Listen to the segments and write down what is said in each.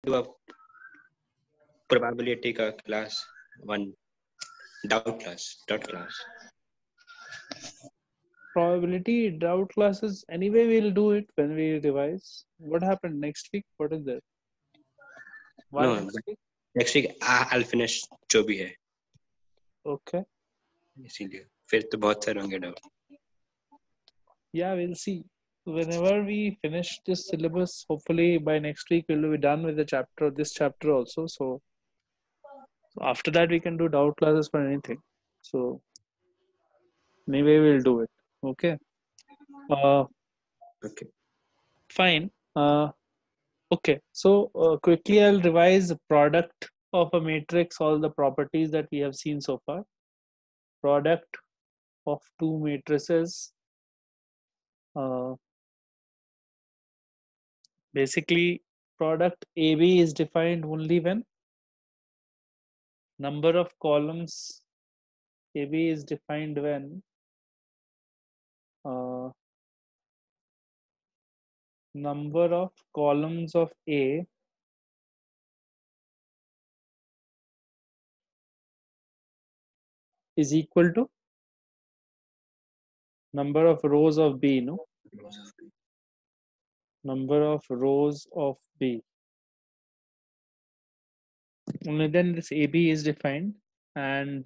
do a probability ka class, one dot class. Probability doubt classes. Anyway, we'll do it when we revise. What happened next week? What is that? Why No, next but week? next week I'll finish जो भी है, Okay. इसीलिए फिर तो बहुत सारे होंगे doubt. Yeah, we'll see. Whenever we finish this syllabus, hopefully by next week we'll be done with the chapter, this chapter also. So after that we can do doubt classes for anything. So anyway, we'll do it. Okay. Okay. Fine. Okay. So quickly I'll revise the product of a matrix, all the properties that we have seen so far. Product of two matrices. Basically, product AB is defined only when number of columns AB is defined when number of columns of A is equal to number of rows of B, no? Number of rows of B. Only then this AB is defined, and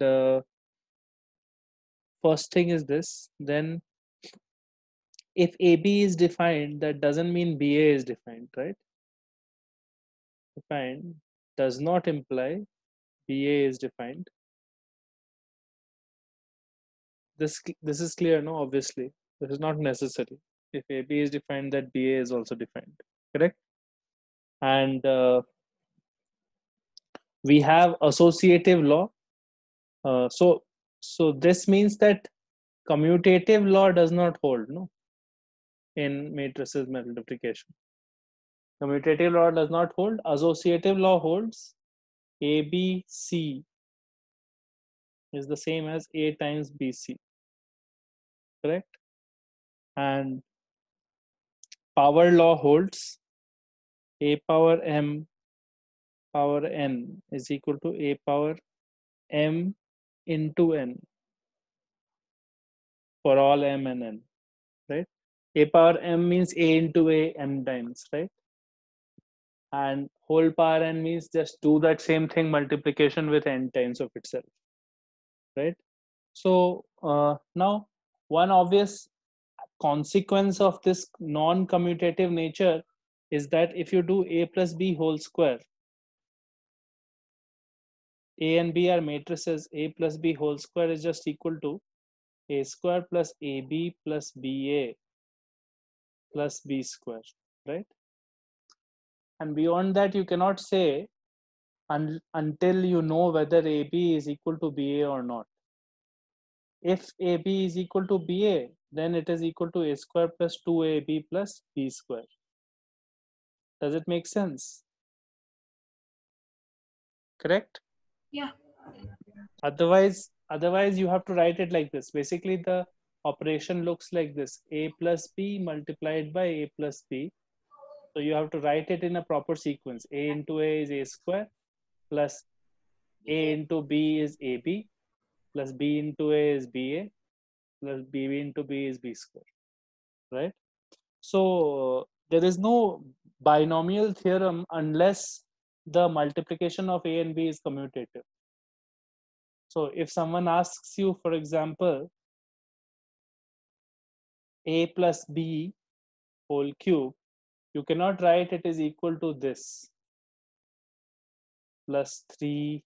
first thing is this. Then if AB is defined, that doesn't mean BA is defined, right? Defined does not imply BA is defined. This is clear, no? Obviously, this is not necessary. If AB is defined, that BA is also defined, correct? And we have associative law. So this means that commutative law does not hold, no, in matrices multiplication. Commutative law does not hold. Associative law holds. ABC is the same as A times BC, correct? And power law holds. A power M power N is equal to A power M into N for all M and N, right? A power M means A into A M times, right? And whole power N means just do that same thing, multiplication with N times of itself, right? So now one obvious consequence of this non-commutative nature is that if you do A plus B whole square, A and B are matrices, A plus B whole square is just equal to A square plus AB plus BA plus B square, right? And beyond that, you cannot say until you know whether AB is equal to BA or not. If AB is equal to BA, then it is equal to A square plus 2AB plus B square. Does it make sense? Correct? Yeah. Otherwise you have to write it like this. Basically, the operation looks like this: A plus B multiplied by A plus B. So you have to write it in a proper sequence. A into A is A square plus A into B is AB plus B into A is BA plus B into B is B square, right? So there is no binomial theorem unless the multiplication of A and B is commutative. So if someone asks you, for example, A plus B whole cube, you cannot write it is equal to this plus 3AB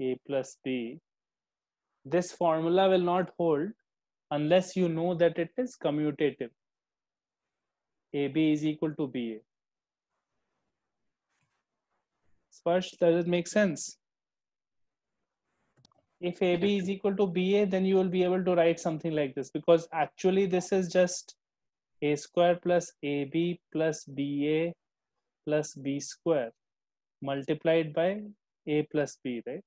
A plus B. This formula will not hold unless you know that it is commutative. AB is equal to BA. Sparsh, does it make sense? If AB is equal to BA, then you will be able to write something like this, because actually this is just A square plus AB plus BA plus B square multiplied by A plus B, right?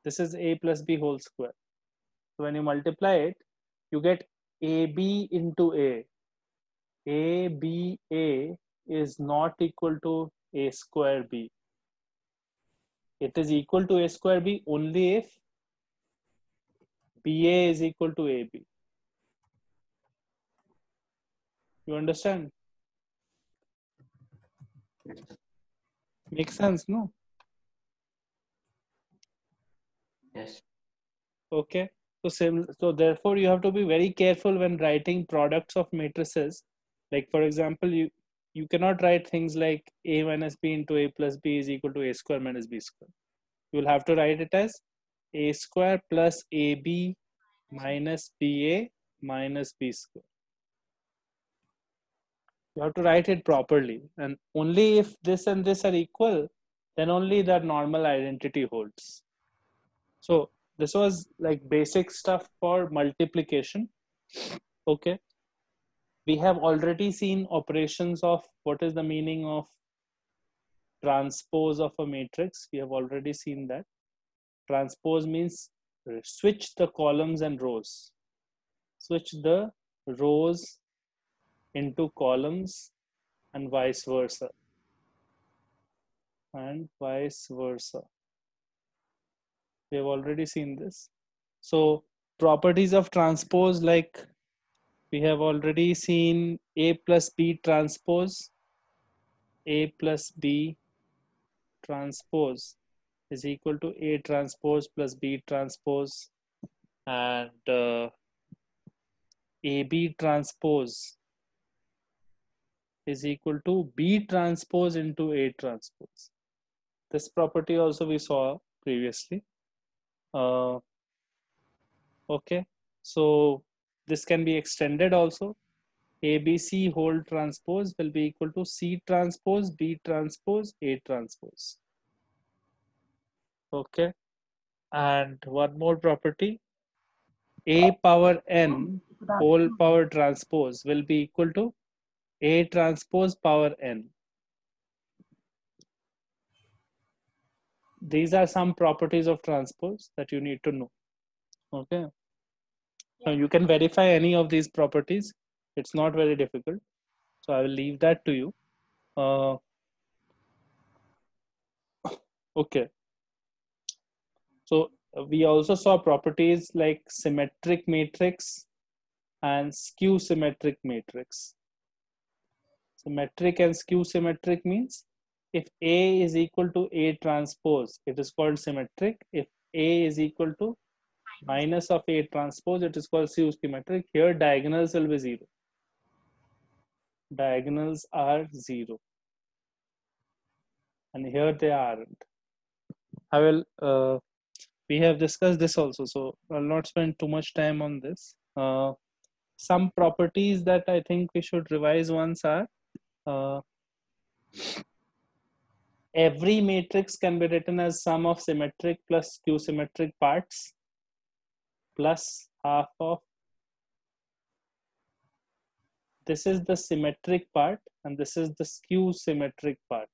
This is A plus B whole square. So when you multiply it, you get AB into A. A, B, A is not equal to A square B. It is equal to A square B only if BA is equal to AB. You understand? Makes sense, no? Yes. Okay. So therefore you have to be very careful when writing products of matrices. Like for example, you cannot write things like A minus B into A plus B is equal to A square minus B square. You will have to write it as A square plus AB minus BA minus B square. You have to write it properly, and only if this and this are equal, then only that normal identity holds. So this was like basic stuff for multiplication. Okay, we have already seen operations of what is the meaning of transpose of a matrix. We have already seen that. Transpose means switch the columns and rows. Switch the rows into columns and vice versa. And vice versa. We have already seen this. So properties of transpose, like we have already seen A plus B transpose. A plus B transpose is equal to A transpose plus B transpose, and AB transpose is equal to B transpose into A transpose. This property also we saw previously. Okay, so this can be extended also. ABC whole transpose will be equal to C transpose, B transpose, A transpose. Okay, and one more property, A power N whole power transpose will be equal to A transpose power N. These are some properties of transpose that you need to know. Okay, now you can verify any of these properties. It's not very difficult. So I will leave that to you. Okay. So we also saw properties like symmetric matrix and skew symmetric matrix. Symmetric and skew symmetric means if A is equal to A transpose, it is called symmetric. If A is equal to minus of A transpose, it is called skew symmetric. Here diagonals will be zero. Diagonals are zero. And here they aren't. I will, we have discussed this also, so I'll not spend too much time on this. Some properties that I think we should revise once are every matrix can be written as sum of symmetric plus skew symmetric parts plus half of, this is the symmetric part and this is the skew symmetric part.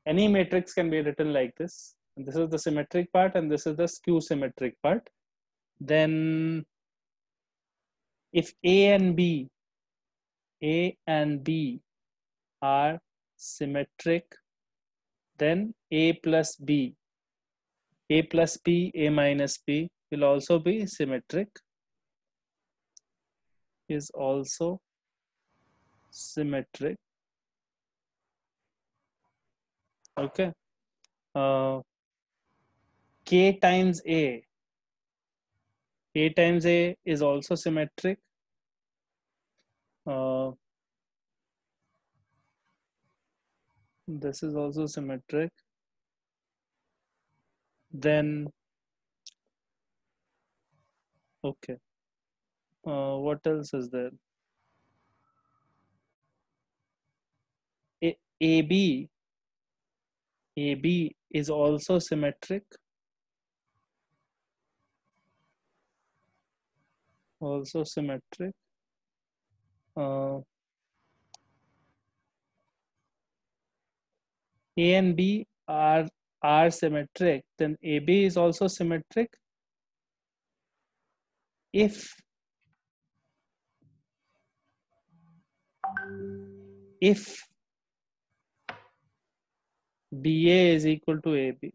Any matrix can be written like this. And this is the symmetric part and this is the skew symmetric part. Then if A and B are symmetric, then A plus B, A plus B, A minus B will also be symmetric, is also symmetric. Okay. K times A is also symmetric. This is also symmetric. Then, okay. What else is there? AB is also symmetric. Also symmetric. A and B are symmetric, then AB is also symmetric if if BA is equal to AB.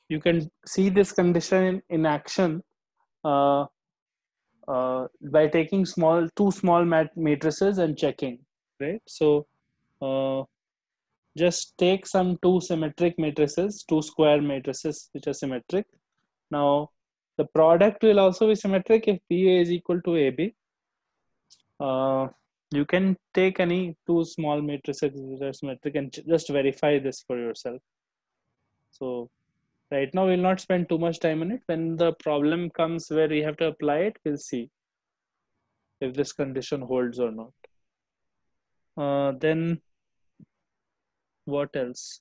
You can see this condition in action by taking two small matrices and checking, right? So just take some two symmetric matrices, two square matrices which are symmetric. Now the product will also be symmetric if BA is equal to AB. You can take any two small matrices which are symmetric and just verify this for yourself. So right now we'll not spend too much time on it. When the problem comes where we have to apply it, we'll see if this condition holds or not. Then what else?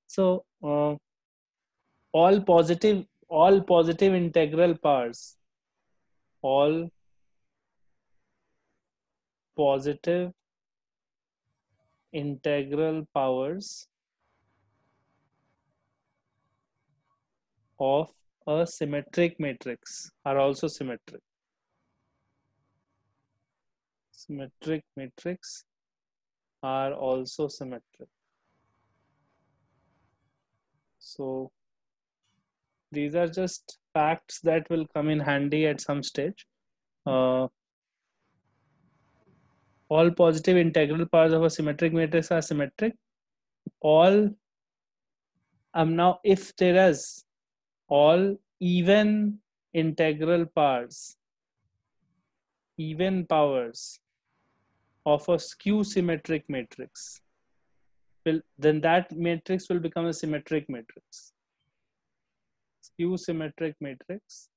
So all positive integral powers, all positive integral powers of a symmetric matrix are also symmetric. Symmetric matrix are also symmetric. So these are just facts that will come in handy at some stage. All positive integral powers of a symmetric matrix are symmetric. All now if there is all even integral powers of a skew symmetric matrix, then that matrix will become a symmetric matrix. Skew symmetric matrix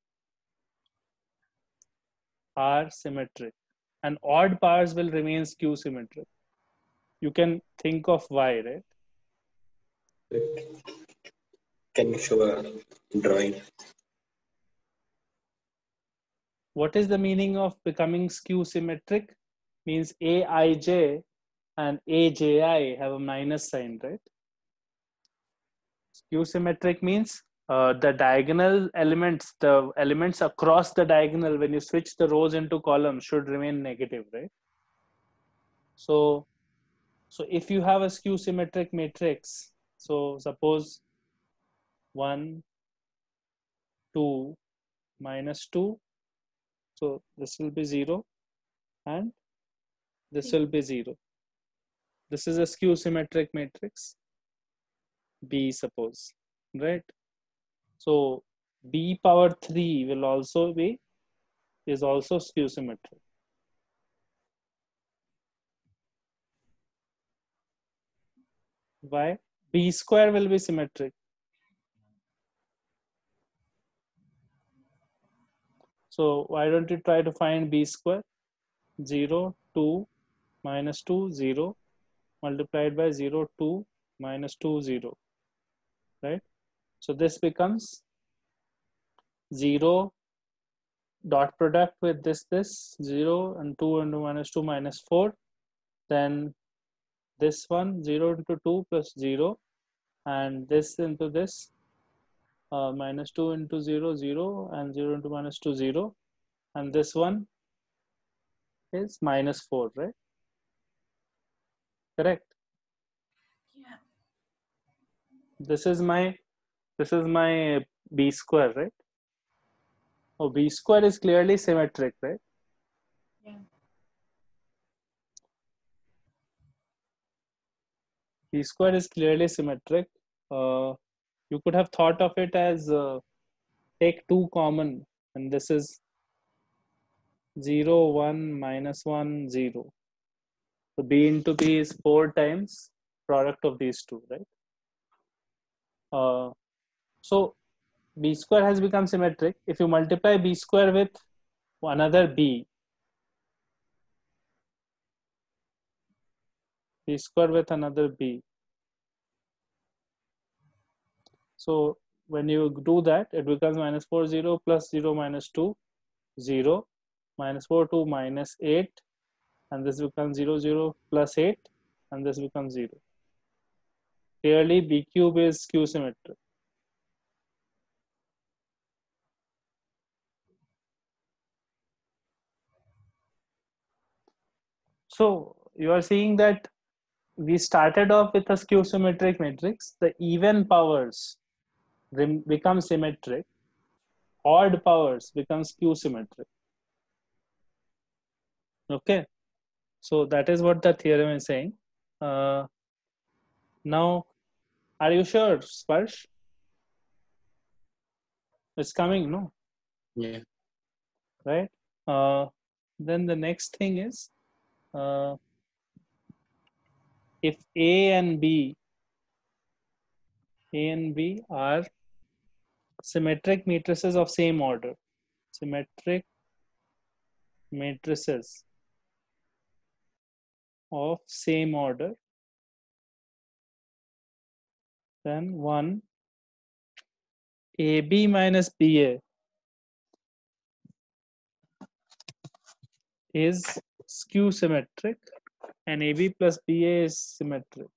are symmetric, and odd powers will remain skew symmetric. You can think of why, right? Can you show a drawing? What is the meaning of becoming skew symmetric? Means Aij and Aji have a minus sign, right? Skew symmetric means the diagonal elements, the elements across the diagonal, when you switch the rows into columns, should remain negative, right? So if you have a skew symmetric matrix, so suppose 1, 2, -2, so this will be 0 and this will be 0. This is a skew symmetric matrix, B, suppose, right? So B power 3 will also is also skew symmetric. Why? B square will be symmetric. So why don't you try to find B square? 0, 2, -2, 0, multiplied by 0, 2, -2, 0, right? So this becomes 0 dot product with this 0 and 2 into -2 -4. Then this one 0 into 2 plus 0, and this into this -2 into 0, 0, and 0 into -2, 0, and this one is -4, right? Correct. Yeah. This is my B square, right? Oh, B square is clearly symmetric, right? Yeah. B square is clearly symmetric. You could have thought of it as take 2 common, and this is 0, 1, -1, 0. So B into B is 4 times product of these two, right? So B square has become symmetric. If you multiply B square with another B square with another B. So when you do that, it becomes -4, 0, plus 0, -2, 0, -4, 2, -8, and this becomes 0, 0, plus 8, and this becomes 0. Clearly, B cube is skew symmetric. So you are seeing that we started off with a skew symmetric matrix. The even powers become symmetric. Odd powers become skew symmetric. Okay. So that is what the theorem is saying. Now, are you sure, Sparsh? It's coming, no? Yeah. Right? Then the next thing is, if A and B are symmetric matrices of same order, symmetric matrices of same order, then one AB minus BA is skew symmetric and AB plus BA is symmetric.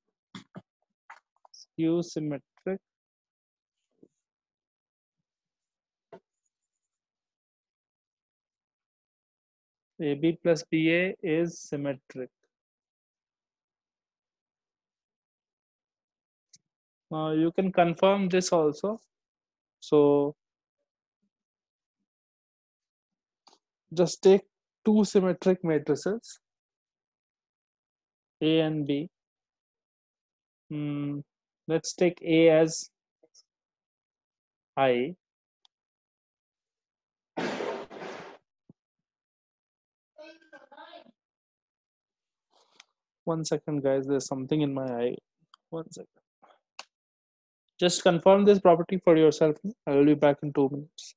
Skew symmetric. AB plus BA is symmetric. You can confirm this also. So just take two symmetric matrices, A and B. Let's take A as I. One second, guys. There's something in my eye. One second. Just confirm this property for yourself. I will be back in 2 minutes.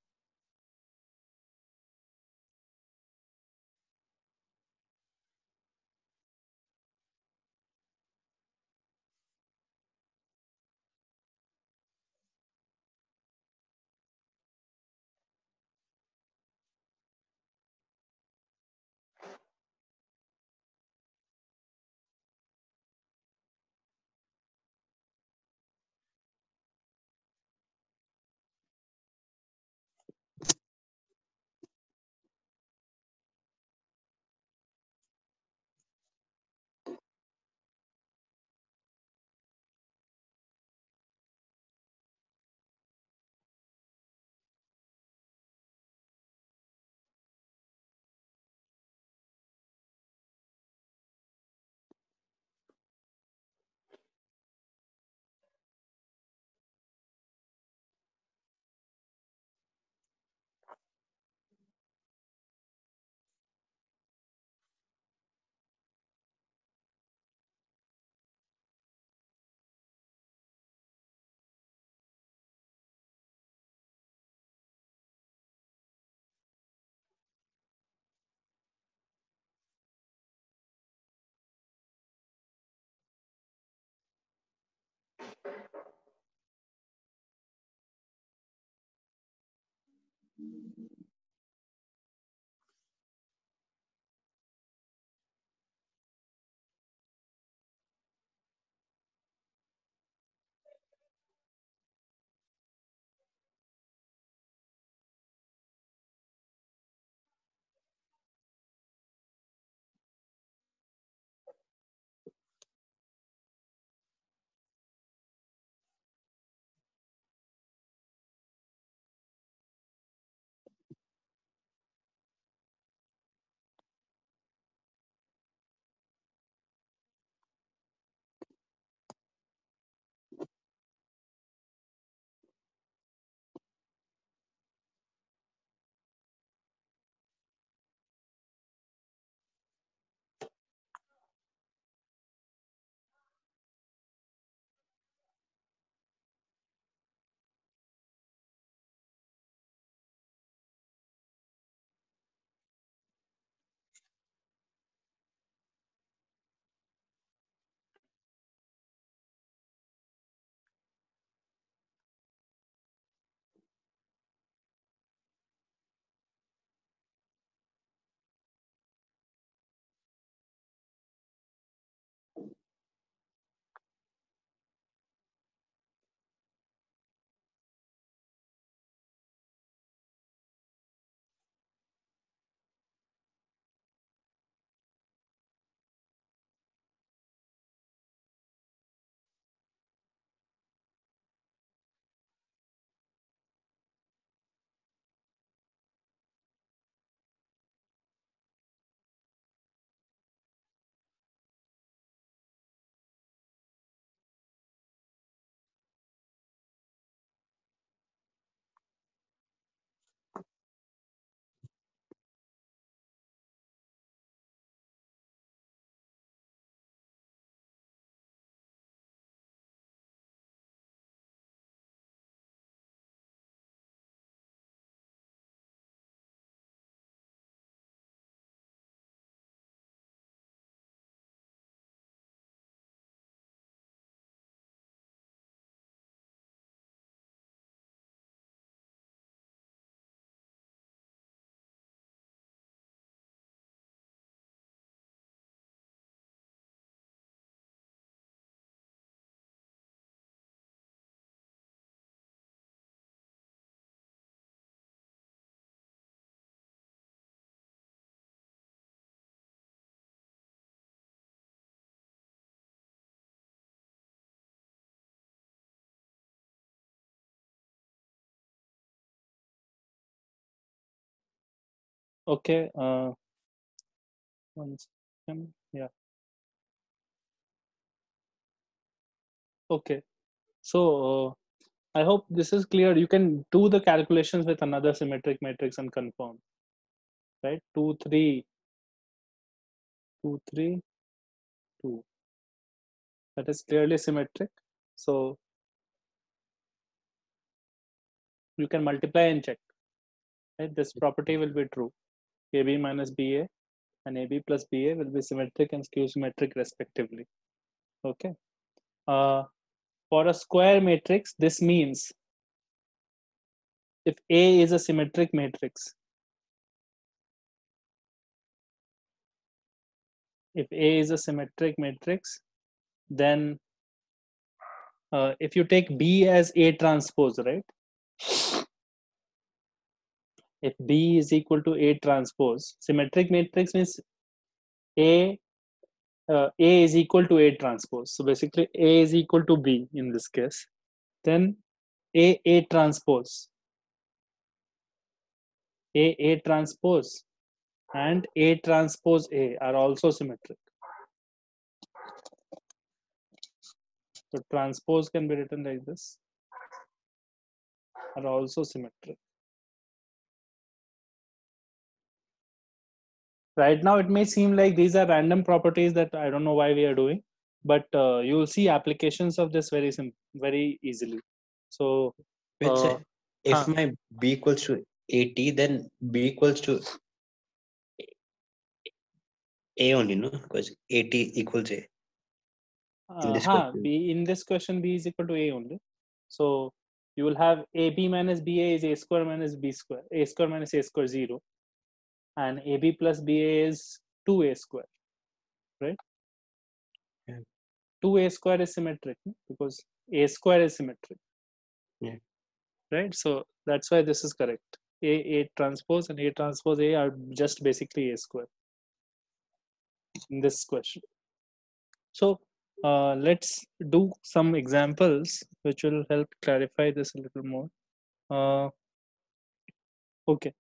Okay. One second. Yeah. Okay. So I hope this is clear. You can do the calculations with another symmetric matrix and confirm. Right? 2, 3, 2, 3, 2. That is clearly symmetric. So you can multiply and check. Right? This property will be true. AB minus BA and AB plus BA will be symmetric and skew symmetric respectively. Okay. For a square matrix, this means if A is a symmetric matrix, if A is a symmetric matrix, then if you take B as A transpose, right? If B is equal to A transpose, symmetric matrix means A is equal to A transpose. So basically A is equal to B in this case. Then A transpose, A transpose and A transpose A are also symmetric. So transpose can be written like this, are also symmetric. Right now, it may seem like these are random properties that I don't know why we are doing, but you will see applications of this very easily. So, Wait, sir, if huh. my B equals to 80, then B equals to A only, no? Because 80 equals A. In this question. B in this question, B is equal to A only. So you will have AB minus BA is A square minus B square, A square minus A square 0, and AB plus BA is 2A square, right? Yeah. 2A square is symmetric because A square is symmetric. Yeah. Right? So that's why this is correct. A transpose and A transpose A are just basically A square in this question. So let's do some examples which will help clarify this a little more. Okay.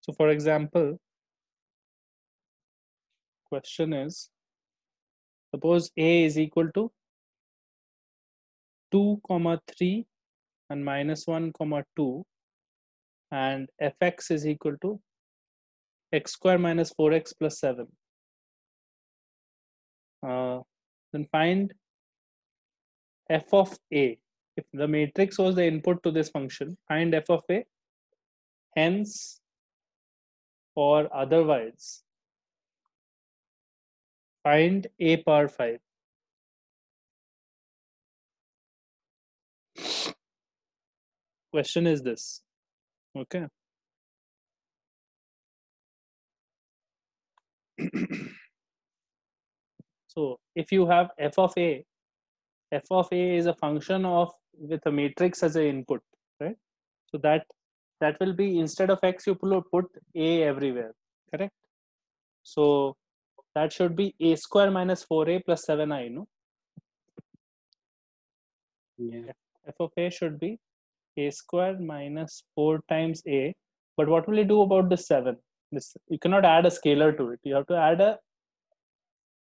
So for example, question is, suppose A is equal to 2, 3 and minus 1, 2, and fx is equal to x square minus 4x plus 7. Then find f of A. If the matrix was the input to this function, find f of A. Hence, or otherwise, find A power 5. Question is this. Okay. So if you have f of A is a function of with a matrix as an input, right? So that will be, instead of x you put A everywhere, correct? So that should be A square minus 4A plus 7i, no? Yeah. F of A should be A square minus 4 times A. But what will you do about the 7? This, you cannot add a scalar to it. You have to add a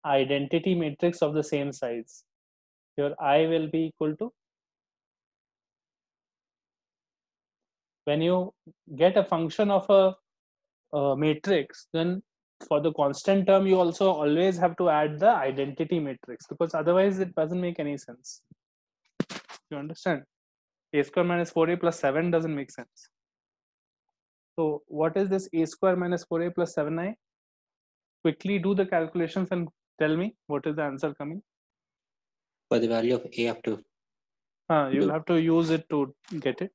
identity matrix of the same size. Your I will be equal to, when you get a function of a matrix, then for the constant term you also always have to add the identity matrix, because otherwise it doesn't make any sense. You understand? A square minus 4A plus 7 doesn't make sense. So what is this A square minus 4A plus 7i? Quickly do the calculations and tell me what is the answer coming. For the value of A up to. You'll have to use it to get it.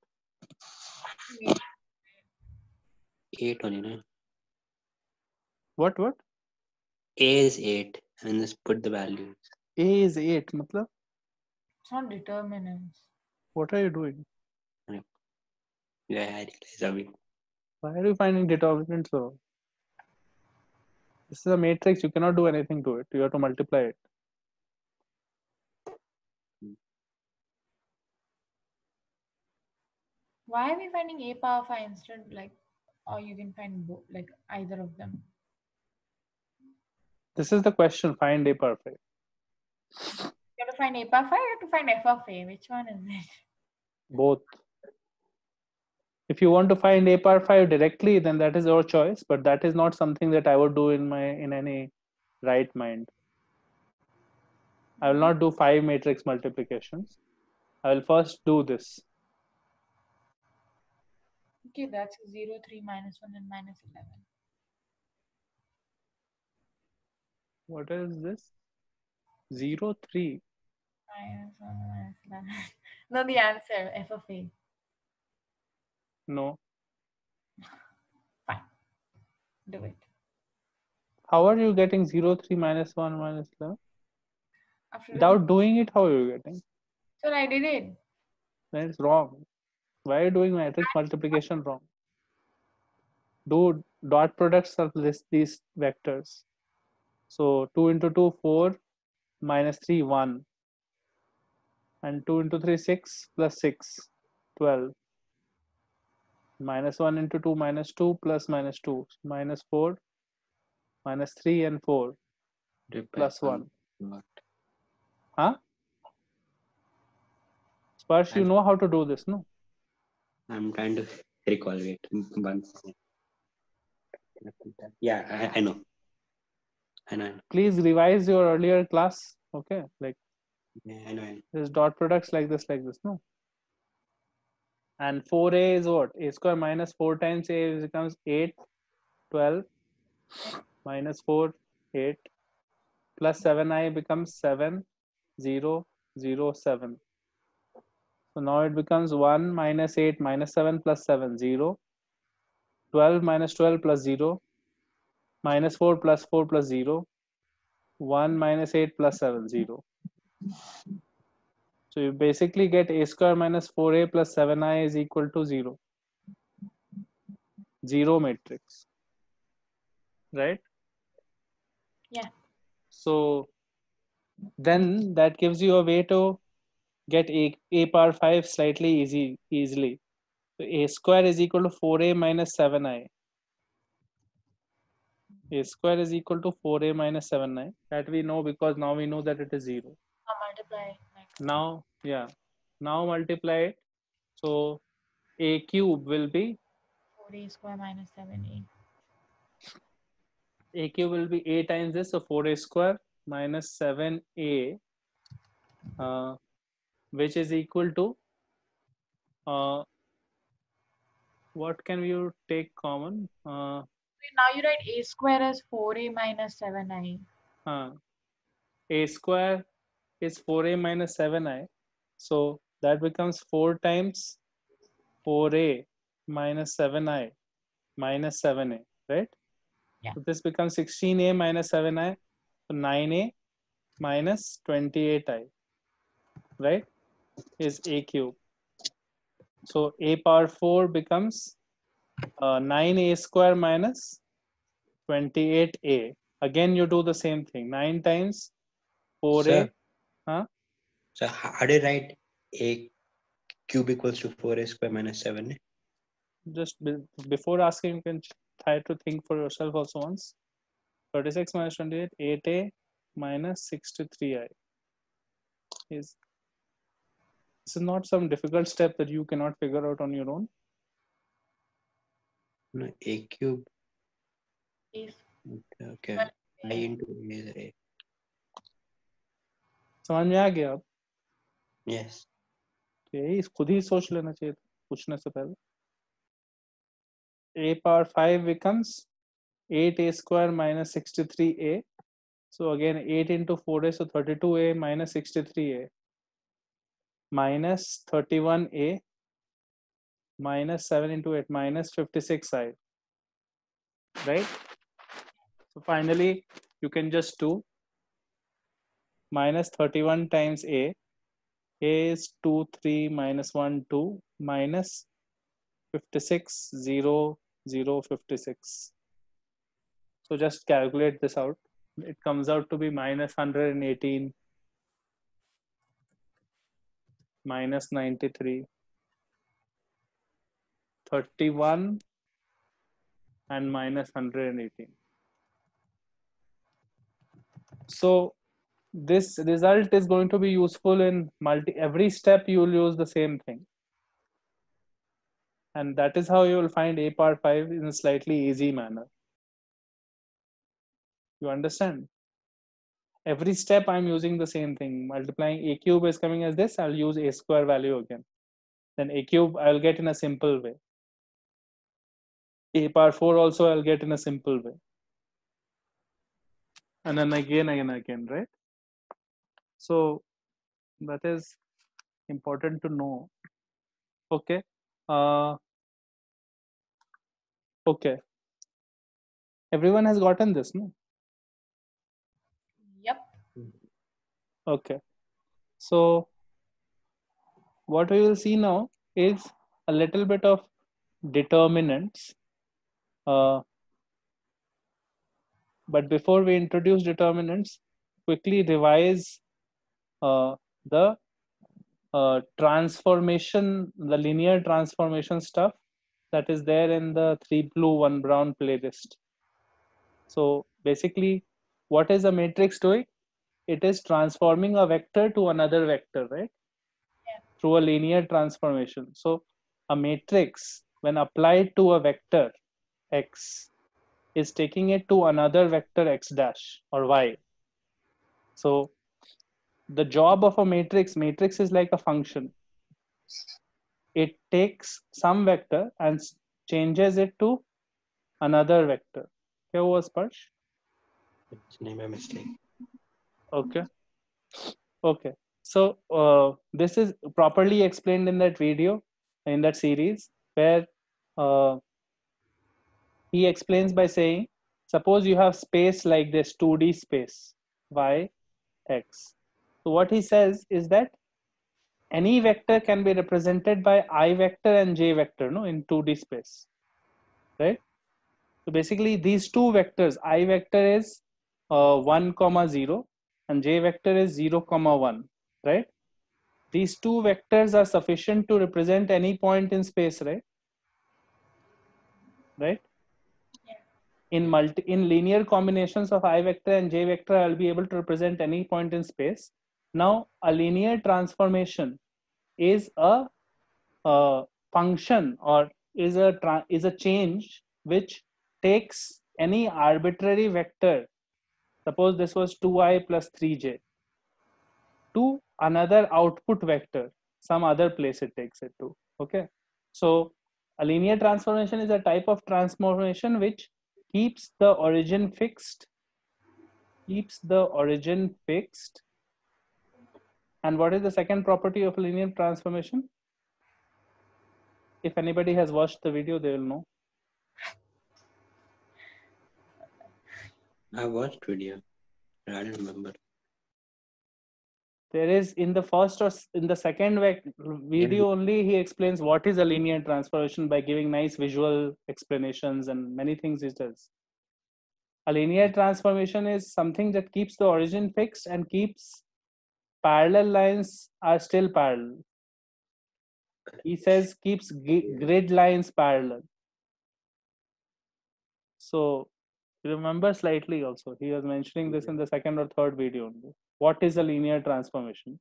8 only, no? What? A is 8 and just put the values. A is 8, matlab? It's not determinants. What are you doing? Yeah, I realize, Abhi. Why are you finding determinants so? This is a matrix, you cannot do anything to it. You have to multiply it. Why are we finding a power 5 instead, like, or you can find both, like either of them? This is the question, find a power 5. You have to find a power 5 or you have to find f of a? Which one is it? Both. If you want to find a power 5 directly, then that is your choice, but that is not something that I would do in any right mind. I will not do 5 matrix multiplications. I will first do this. Okay, that's 0, 3, minus 1, and minus 11. What is this? 0, 3. Minus 1, minus 11. No, the answer, f of a. No. Fine. Do it. How are you getting 0, 3, minus 1, minus 11? After Without doing it, how are you getting? So I did it. That is wrong. Why are you doing matrix multiplication wrong? Do dot products of these vectors. So 2 into 2, 4, minus 3, 1. And 2 into 3, 6, plus 6, 12. Minus 1 into 2, minus 2, plus minus 2, minus 4, minus 3 and 4, plus 1. Huh? Sparsh, you know how to do this, no? I'm trying to recall it. Yeah, I know. I know. Please revise your earlier class. Okay, like Yeah, I know. there's dot products like this, no? And 4a is what? A square minus 4 times a becomes 8, 12, minus 4, 8, plus 7i becomes 7, 0, 0, 7. So now it becomes 1 minus 8 minus 7 plus 7, 0. 12 minus 12 plus 0. Minus 4 plus 4 plus 0. 1 minus 8 plus 7, 0. So you basically get a square minus 4a plus 7i is equal to 0. 0 matrix. Right? Yeah. So then that gives you a way to get a power 5 slightly easily. So a square is equal to 4a minus 7i. A square is equal to 4a minus 7i. That we know because now we know that it is 0. I'll multiply. Now, yeah. Now multiply it. So a cube will be 4a square minus 7a. a cube will be a times this, so 4a square minus 7a, which is equal to what can you take common? Now you write a square as 4a minus 7i. A square is 4a minus 7i, so that becomes 4 times 4a minus 7i minus 7a, right? Yeah. So this becomes 16a minus 7i, so 9a minus 28i, right, is a cube. So a power 4 becomes 9a square minus 28a. Again, you do the same thing. 9 times 4a. Sir, Huh? so how do you write a cube equals to 4a square minus 7a? Just before asking, you can try to think for yourself also once. 36 minus 28, 8a minus 63i. This is not some difficult step that you cannot figure out on your own. No, a cube. Is Okay. I into a is a. समझ में आ गया अब? Yes. यही खुद ही सोच लेना चाहिए था पूछने से पहले. A power 5 becomes 8a square minus 63a. So again 8 into 4a, so 32a minus 63a minus 31a minus 7 into 8 minus 56i, right? So finally you can just do minus 31 times a is 2 3 minus 1 2 minus 56 0 0 56. So just calculate this out. It comes out to be minus 118 minus 93 31 and minus 118. So this result is going to be useful in every step. You will use the same thing, and that is how you will find a power 5 in a slightly easy manner. You understand? Every step I'm using the same thing. Multiplying a cube is coming as this, I'll use a square value again. Then a cube I'll get in a simple way. A power 4 also I'll get in a simple way. And then again, right? So that is important to know. Okay. Okay. Everyone has gotten this, no? Yep. Okay. So what we will see now is a little bit of determinants. But before we introduce determinants, quickly revise the transformation, the linear transformation stuff that is there in the 3 blue 1 brown playlist. So basically, what is a matrix doing? It is transforming a vector to another vector, right? Yeah. Through a linear transformation. So a matrix, when applied to a vector x, is taking it to another vector x dash or y. So the job of a matrix is like a function. It takes some vector and changes it to another vector. क्या हुआ स्पर्श? नहीं, मैं mistake. Okay. Okay. So this is properly explained in that video, in that series, where he explains by saying, suppose you have space like this, 2D space, y, x. So what he says is that any vector can be represented by I vector and j vector, no, in 2D space, right? So basically these two vectors, I vector is 1, 0 and j vector is 0, 1, right? These two vectors are sufficient to represent any point in space, right? Right? Yeah. In linear combinations of I vector and j vector, I'll be able to represent any point in space. Now, a linear transformation is a function or is a change which takes any arbitrary vector. Suppose this was 2i plus 3j to another output vector, some other place it takes it to. Okay. So a linear transformation is a type of transformation which keeps the origin fixed. And what is the second property of a linear transformation? If anybody has watched the video, they will know. I watched video. I don't remember. There is in the first or in the second video only, he explains what is a linear transformation by giving nice visual explanations and many things it does. A linear transformation is something that keeps the origin fixed and keeps parallel lines are still parallel. He says keeps grid lines parallel. So remember slightly also, he was mentioning this in the second or third video only. What is a linear transformation?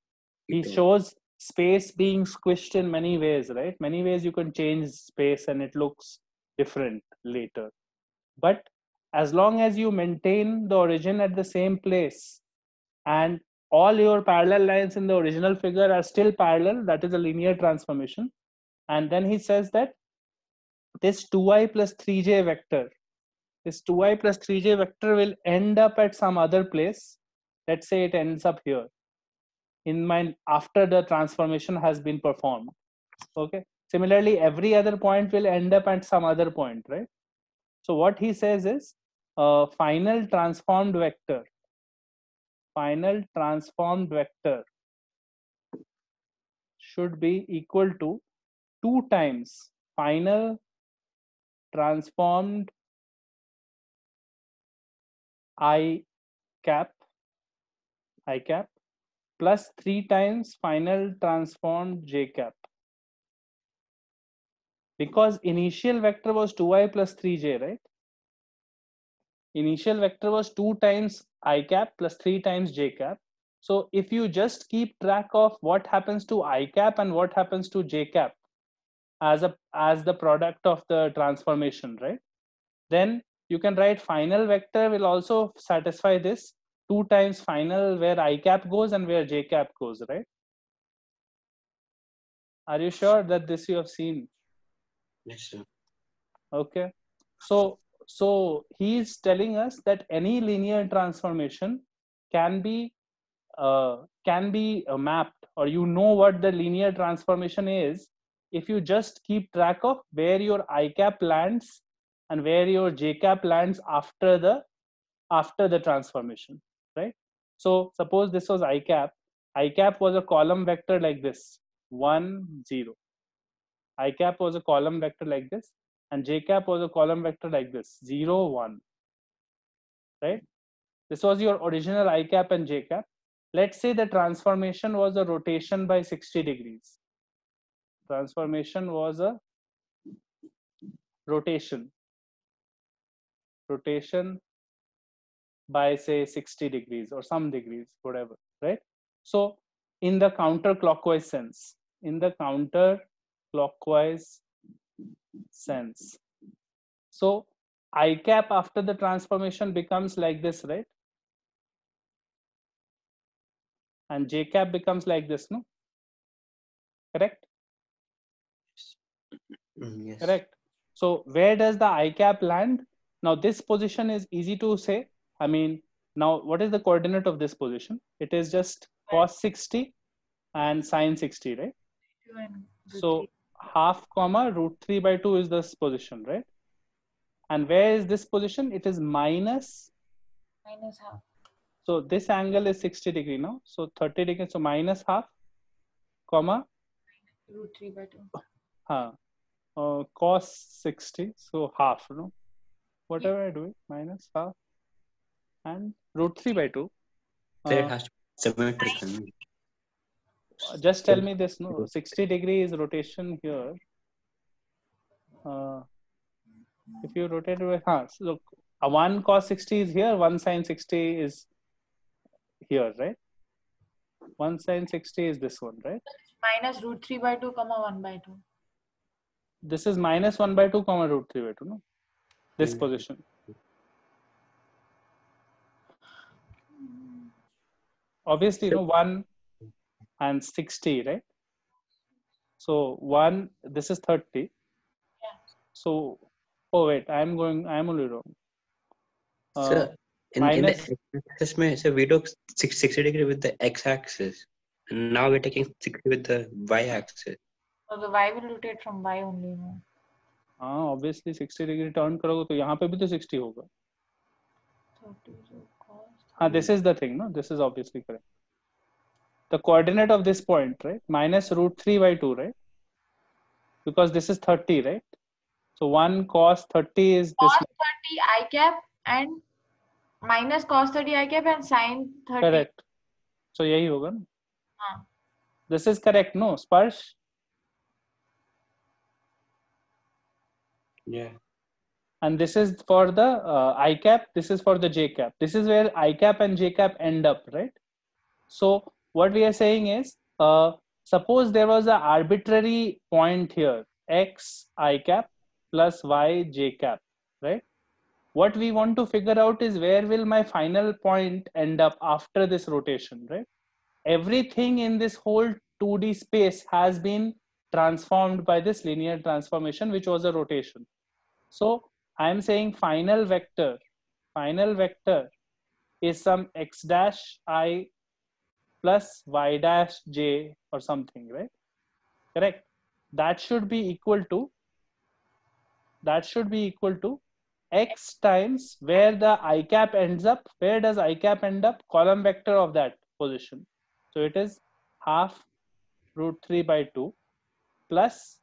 He shows space being squished in many ways, right? Many ways you can change space and it looks different later. But as long as you maintain the origin at the same place and all your parallel lines in the original figure are still parallel, that is a linear transformation. And then he says that this 2i plus 3j vector, this 2i plus 3j vector will end up at some other place. Let's say it ends up here in mind after the transformation has been performed. Okay. Similarly, every other point will end up at some other point, right? So what he says is final transformed vector should be equal to 2 times final transformed I cap plus 3 times final transformed j cap. Because initial vector was 2i plus 3j, right? Initial vector was 2 times I cap plus 3 times j cap. So if you just keep track of what happens to I cap and what happens to j cap as the product of the transformation, right? Then you can write final vector will also satisfy this 2 times final where I cap goes and where j cap goes, right? Are you sure that this you have seen? Yes, sir. Okay. So he's telling us that any linear transformation can be mapped, or you know what the linear transformation is if you just keep track of where your I cap lands and where your j cap lands after the transformation, right? So suppose this was I cap was a column vector like this 1 0. I cap was a column vector like this, and j cap was a column vector like this 0 1, right? This was your original I cap and j cap. Let's say the transformation was a rotation by 60 degrees. Transformation was a rotation by say 60 degrees or some degrees, whatever, right? So in the counterclockwise sense, so I cap after the transformation becomes like this, right? And j cap becomes like this, no? Correct? Yes. Correct. So where does the I cap land? Now this position is easy to say. I mean, now what is the coordinate of this position? It is just cos 60 and sine 60, right? 2 and root So 3. half comma root 3 by 2 is this position, right? And where is this position? It is minus. Minus half. So this angle is 60 degree now. So 30 degree. So minus half, comma. Root 3 by 2. Cos 60. So half, no? Whatever I do it, minus half and root 3 by 2. So it has to be symmetrical. Just tell me this, no? 60 degree is rotation here. If you rotate it, so look, a 1 cos 60 is here, 1 sin 60 is here, right? 1 sin 60 is this one, right? Minus root 3 by 2 comma 1 by 2. This is minus 1 by 2 comma root 3 by 2, no? This position. Obviously, no, 1 and 60, right? So 1, this is 30. Yeah. So, oh wait, I'm only wrong. Sir, in the x-axis, so we took 60 degree with the x-axis, and now we're taking 60 with the y-axis. So the y will rotate from y only. No? Obviously 60 degree turn करोगे तो यहाँ पे भी तो 60 होगा. 30, so cos. This is the thing, no? This is obviously correct. The coordinate of this point, right? Minus root 3 by 2, right? Because this is 30, right? So 1 cos 30 is this. Cos 30 I cap and minus cos 30 I cap and sin 30. Correct. So यही होगा ना? हाँ. This is correct, no? Sparsh? Yeah. And this is for the I cap, this is for the j cap. This is where I cap and j cap end up, right? So what we are saying is, suppose there was an arbitrary point here, x I cap plus y j cap, right? What we want to figure out is where will my final point end up after this rotation, right? Everything in this whole 2D space has been transformed by this linear transformation, which was a rotation. So I am saying final vector is some x dash I plus y dash j or something, right? Correct. That should be equal to x times where the I cap ends up. Where does I cap end up? Column vector of that position. So it is half root 3 by 2 plus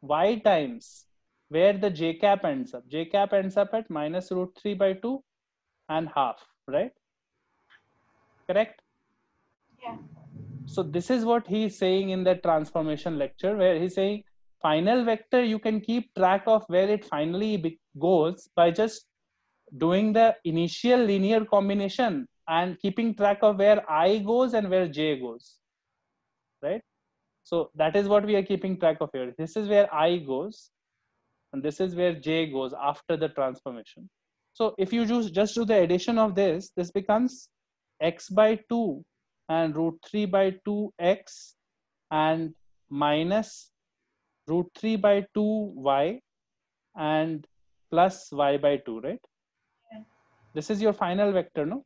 y times where the j cap ends up. J cap ends up at minus root 3 by 2 and half, right? Correct? Yeah. So this is what he is saying in the transformation lecture, where he's saying final vector, you can keep track of where it finally goes by just doing the initial linear combination and keeping track of where I goes and where j goes, right? So that is what we are keeping track of here. This is where I goes and this is where j goes after the transformation. So if you just do the addition of this becomes x by 2 and root 3 by 2x and minus root 3 by 2y and plus y by 2, right? Yeah. This is your final vector, no?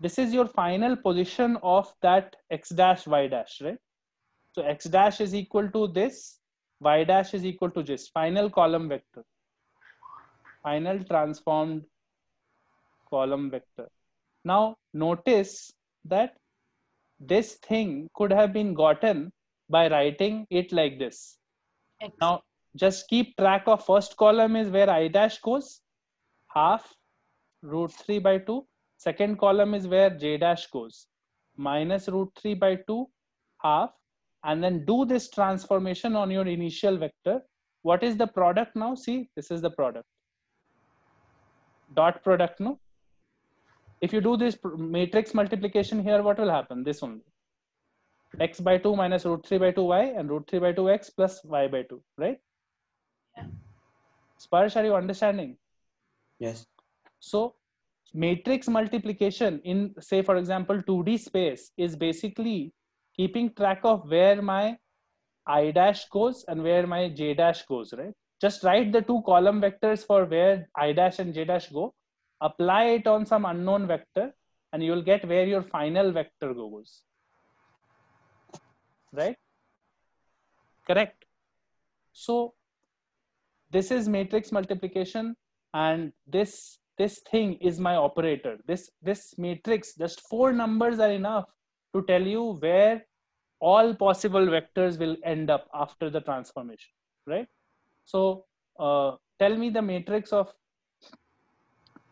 This is your final position of that x dash y dash, right? So x dash is equal to this, y dash is equal to this, final column vector, final transformed column vector. Now notice that this thing could have been gotten by writing it like this. X. Now just keep track of first column is where I dash goes, half root 3 by 2. Second column is where j dash goes, minus root 3 by 2, half, and then do this transformation on your initial vector. What is the product now? See, this is the product. Dot product, no? If you do this matrix multiplication here, what will happen? This only. X by 2 minus root 3 by 2y and root 3 by 2x plus y by 2, right? Yeah. Sparsh, are you understanding? Yes. So matrix multiplication in, say, for example, 2D space is basically keeping track of where my I dash goes and where my j dash goes, right? Just write the two column vectors for where I dash and j dash go, apply it on some unknown vector, and you will get where your final vector goes, right? Correct. So this is matrix multiplication, and this thing is my operator. This matrix, just 4 numbers are enough to tell you where all possible vectors will end up after the transformation, right? So tell me the matrix of,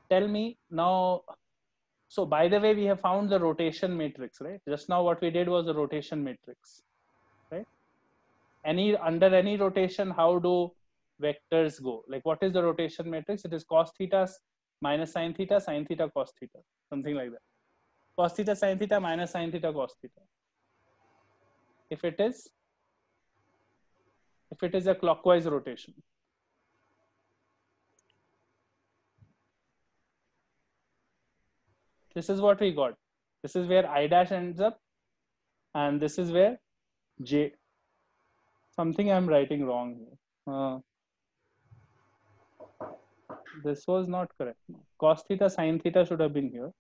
tell me now. So by the way, we have found the rotation matrix, right? Just now what we did was the rotation matrix, right? Under any rotation, how do vectors go? Like, what is the rotation matrix? It is cos theta minus sin theta cos theta, something like that. Cos theta sin theta minus sin theta cos theta. If it is a clockwise rotation. This is what we got. This is where I dash ends up, and this is where j. Something I'm writing wrong here. This was not correct. Cos theta sin theta should have been here.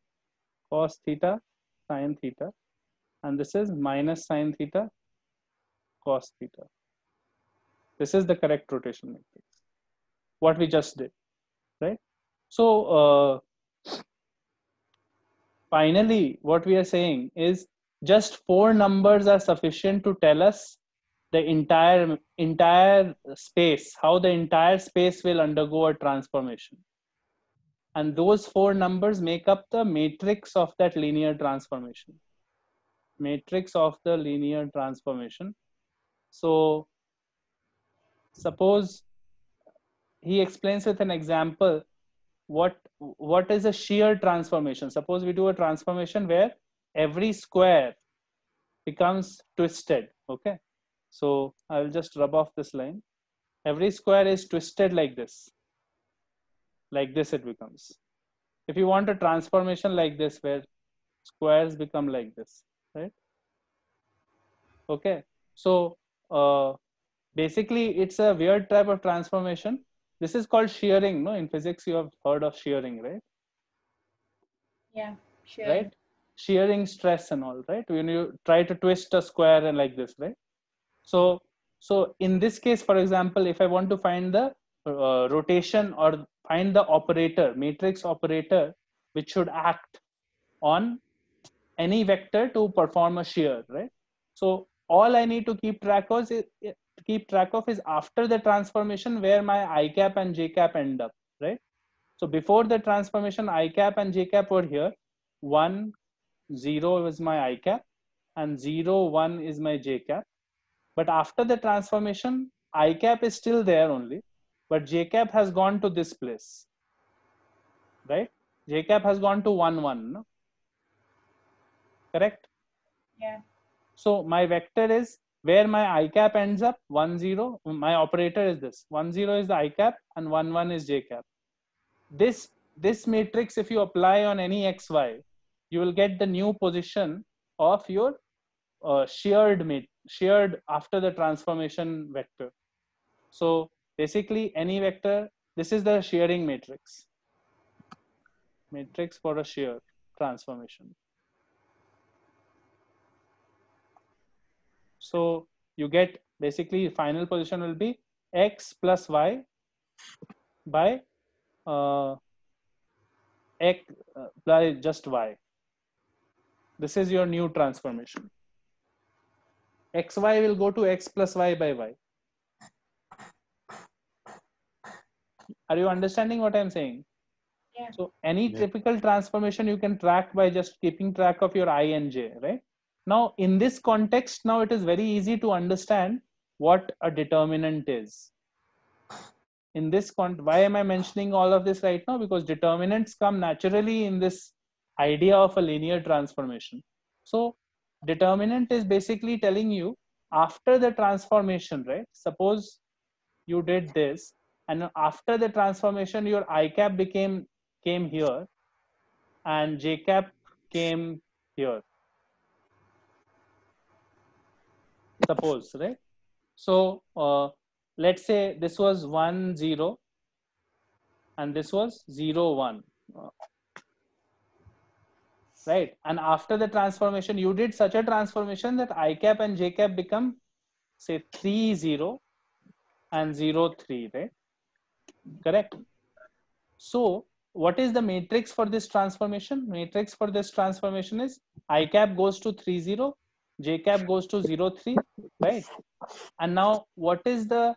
Cos theta sin theta, and this is minus sin theta cos theta. This is the correct rotation matrix. What we just did, right? So finally, what we are saying is just 4 numbers are sufficient to tell us the entire space, how the entire space will undergo a transformation. And those 4 numbers make up the matrix of that linear transformation. Matrix of the linear transformation. So suppose he explains with an example what is a shear transformation. Suppose we do a transformation where every square becomes twisted. Okay, so I'll just rub off this line. Every square is twisted like this. Like this it becomes. If you want a transformation like this where squares become like this, right? Okay, so basically it's a weird type of transformation. This is called shearing. No, in physics you have heard of shearing, right? Yeah, sure. Right? Shearing stress and all, right? When you try to twist a square and like this, right? So in this case, for example, if I want to find the rotation or find the operator, matrix operator, which should act on any vector to perform a shear, right? So all I need to keep track of is after the transformation where my I cap and j cap end up, right? So before the transformation, I cap and j cap were here. 1, 0 is my I cap, and 0, 1 is my j cap. But after the transformation, I cap is still there only, but J cap has gone to this place, right? J cap has gone to 1, 1, no? Correct? Yeah. So my vector is where my I cap ends up, 1, 0. My operator is this. 1, 0 is the I cap and 1, 1 is J cap. This matrix, if you apply on any XY, you will get the new position of your shared after the transformation vector. So basically any vector, this is the shearing matrix for a shear transformation. So you get basically final position will be X plus Y by X by just Y. This is your new transformation. XY will go to X plus Y by Y. Are you understanding what I'm saying? Yeah. So any typical transformation you can track by just keeping track of your I and J, right? Now in this context, now it is very easy to understand what a determinant is. In this why am I mentioning all of this right now? Because determinants come naturally in this idea of a linear transformation. So determinant is basically telling you after the transformation, right? Suppose you did this, and after the transformation, your I cap came here, and J cap came here. Suppose, right? So let's say this was 1, 0, and this was 0, 1. Right? And after the transformation, you did such a transformation that I cap and J cap become, say, 3, 0 and 0, 3, right? Correct? So what is the matrix for this transformation? Matrix for this transformation is I cap goes to 3, 0, J cap goes to 0, 3, right? And now what is the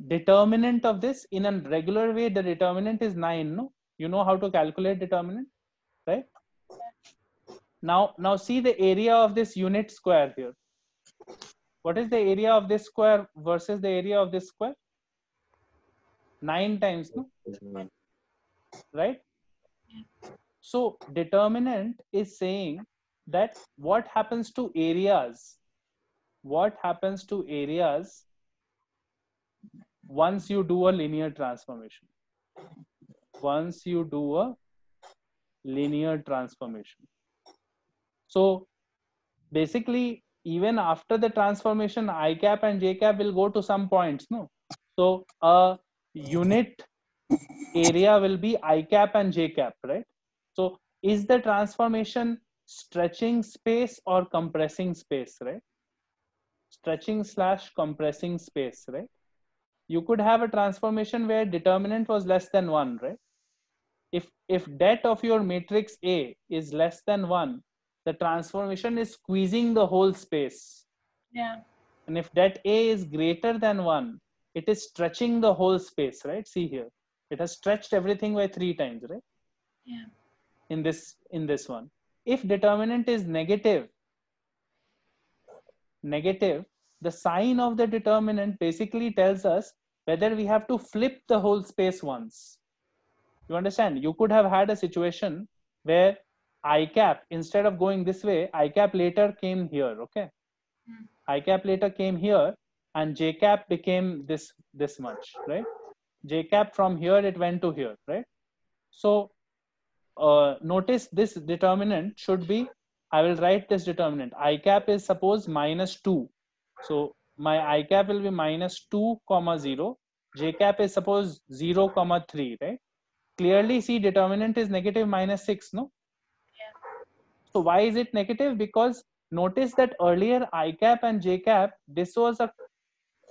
determinant of this? In a regular way, the determinant is 9, no? You know how to calculate determinant, right? Now see the area of this unit square here. What is the area of this square versus the area of this square? 9 times, no? Right? So determinant is saying that what happens to areas? What happens to areas once you do a linear transformation? Once you do a linear transformation. So basically, even after the transformation, I cap and J cap will go to some points, no? So a unit area will be I cap and J cap, right? So is the transformation stretching space or compressing space, right? Stretching / compressing space, right? You could have a transformation where determinant was less than 1, right? If det of your matrix A is less than 1, the transformation is squeezing the whole space. Yeah. And if det A is greater than 1, it is stretching the whole space, right? See here, it has stretched everything by 3 times, right? Yeah. In this one, if determinant is negative, the sign of the determinant basically tells us whether we have to flip the whole space once. You understand? You could have had a situation where I cap, instead of going this way, I cap later came here, okay? I cap later came here, and J cap became this much, right? J cap from here, it went to here, right? So notice this determinant should be, I will write this determinant. I cap is suppose -2. So my I cap will be -2, 0. J cap is suppose 0, 3, right? Clearly see determinant is negative -6, no? Yeah. So why is it negative? Because notice that earlier I cap and J cap, this was a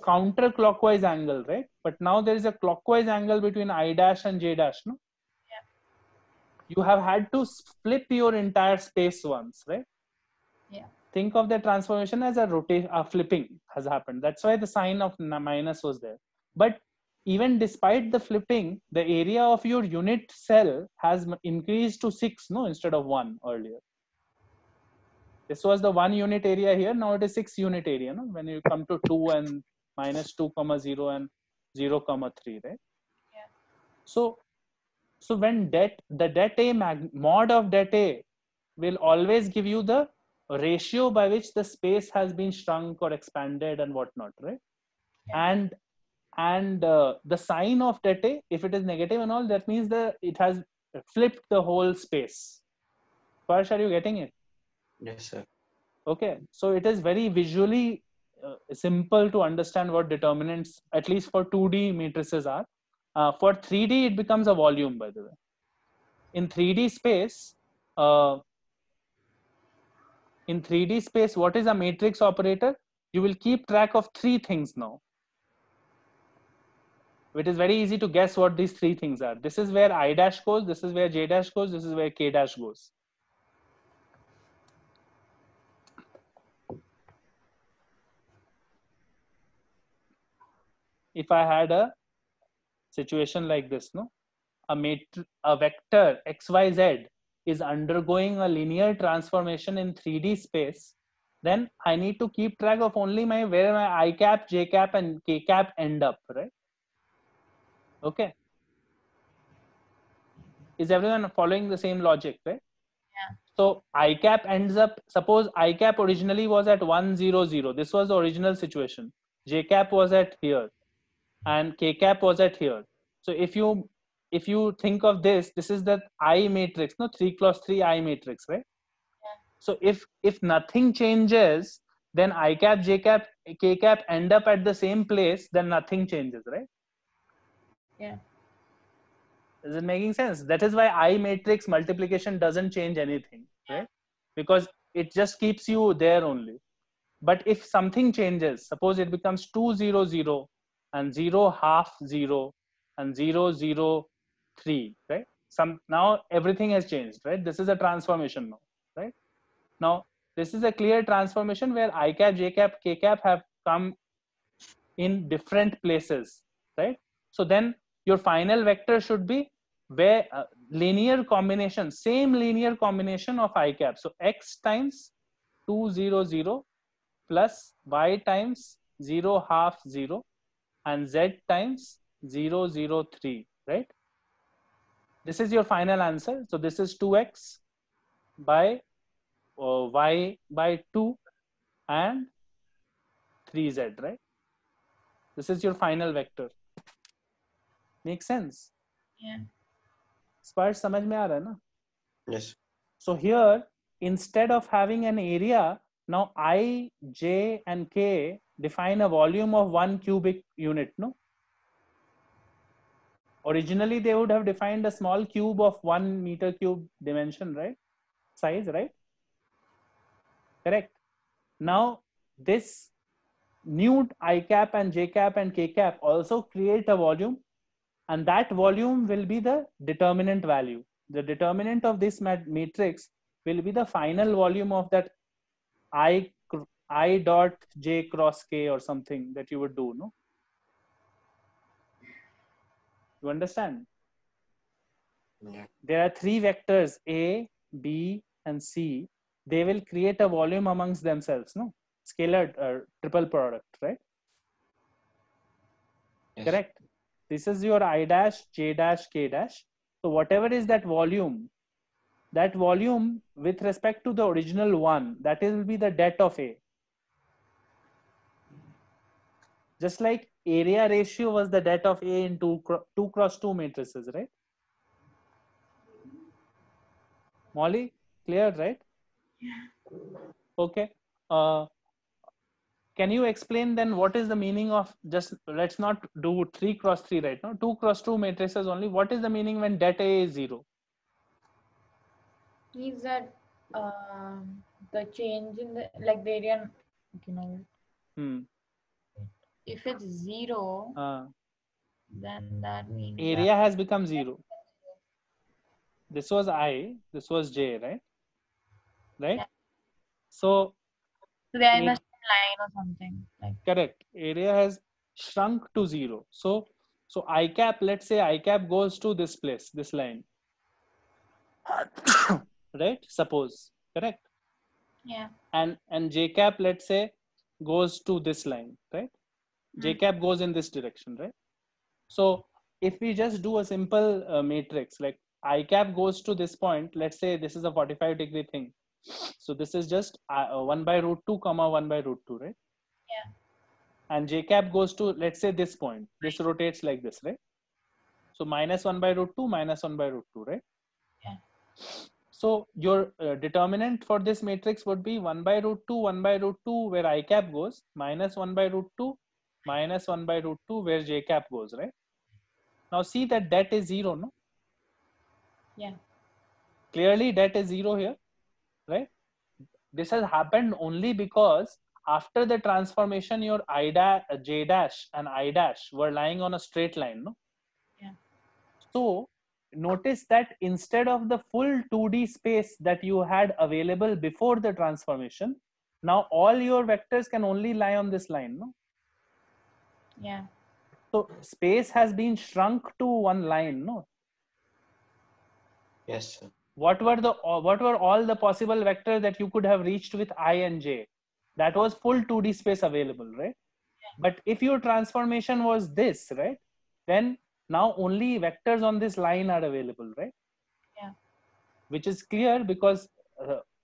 counterclockwise angle, right? But now there is a clockwise angle between I dash and J dash, no? Yeah. You have had to flip your entire space once, right? Yeah. Think of the transformation as a rotation, a flipping has happened. That's why the sign of minus was there. But even despite the flipping, the area of your unit cell has increased to 6, no, instead of 1 earlier. This was the 1 unit area here. Now it is 6 unit area. No? When you come to 2 and minus 2 comma 0 and 0 comma 3, right? Yeah. So when the det A mod of det A will always give you the ratio by which the space has been shrunk or expanded and whatnot, right? Yeah. And the sign of det A, if it is negative and all, that means that it has flipped the whole space. Parsh, are you getting it? Yes, sir. Okay, so it is very visually simple to understand what determinants, at least for 2D matrices, are. For 3D, it becomes a volume, by the way. In 3D space, what is a matrix operator? You will keep track of 3 things now. It is very easy to guess what these 3 things are. This is where I dash goes, this is where J dash goes, this is where K dash goes. If I had a situation like this, no, a vector xyz is undergoing a linear transformation in 3D space, then I need to keep track of only where my I cap, J cap, and K cap end up, right? Okay. Is everyone following the same logic, right? Yeah. So I cap ends up, suppose I cap originally was at 1 0 0. This was the original situation. J cap was at here and K cap was at here. So if you think of this is the I matrix, no, 3 cross 3 I matrix, right? Yeah. So if nothing changes, then I cap, J cap, K cap end up at the same place, then nothing changes, right? Yeah. Is it making sense? That is why I matrix multiplication doesn't change anything, right? Because it just keeps you there only. But if something changes, suppose it becomes 2 0 0 and 0 half 0 and 0 0 3, right? Now everything has changed, right? This is a transformation now, right? Now this is a clear transformation where I cap, J cap, K cap have come in different places, right? So then your final vector should be where linear combination, same linear combination of I cap. So x times 2 0 0 plus y times 0 half 0 and z times 0 0 3, right? This is your final answer. So this is 2x by y by 2 and 3z, right? This is your final vector. Make sense? Yeah. Sparsh, समझ में आ रहा है ना? Yes. So here, instead of having an area, now I, J, and K define a volume of 1 cubic unit, no? Originally, they would have defined a small cube of 1 meter cube dimension, right? Size, right? Correct. Now, this new I cap and J cap and K cap also create a volume, and that volume will be the determinant value. The determinant of this matrix will be the final volume of that I dot J cross K or something that you would do, no? You understand? Yeah. There are 3 vectors A, B, and C. They will create a volume amongst themselves, no? Scalar triple product, right? Yes. Correct. This is your I dash, J dash, K dash. So whatever is that volume with respect to the original one, that will be the det of A. Just like area ratio was the det of A in 2 cross 2 matrices, right? Molly, clear, right? Yeah. Okay. Can you explain then what is the meaning of, just let's not do 3 cross 3 right now, 2 cross 2 matrices only. What is the meaning when det A is 0? Means that the change in the the area, you know, if it's 0, then that means area has become 0. This was I, this was J, right? Right? Yeah. So they are in the same line or something. Correct. Area has shrunk to 0. So I cap, let's say I cap goes to this place, this line. Right? Suppose. Correct? Yeah. And j cap, let's say, goes to this line, right? J cap goes in this direction, right? So if we just do a simple matrix, like I cap goes to this point, let's say this is a 45-degree thing. So this is just 1 by root 2 comma 1 by root 2, right? Yeah. And j cap goes to, let's say, this point. This rotates like this, right? So minus 1 by root 2 minus 1 by root 2, right? Yeah. So your determinant for this matrix would be 1 by root 2, 1 by root 2 where I cap goes, minus 1 by root 2, minus 1 by root 2 where j cap goes, right? Now see that that is 0, no? Yeah. Clearly that is 0 here, right? This has happened only because after the transformation, your I dash, j dash and I dash were lying on a straight line, no? Yeah. So notice that instead of the full 2D space that you had available before the transformation, now all your vectors can only lie on this line, no? Yeah. So space has been shrunk to one line, no? Yes, sir. What were all the possible vectors that you could have reached with I and j? That was full 2D space available, right? But if your transformation was this, right, then now only vectors on this line are available, right? Yeah. Which is clear because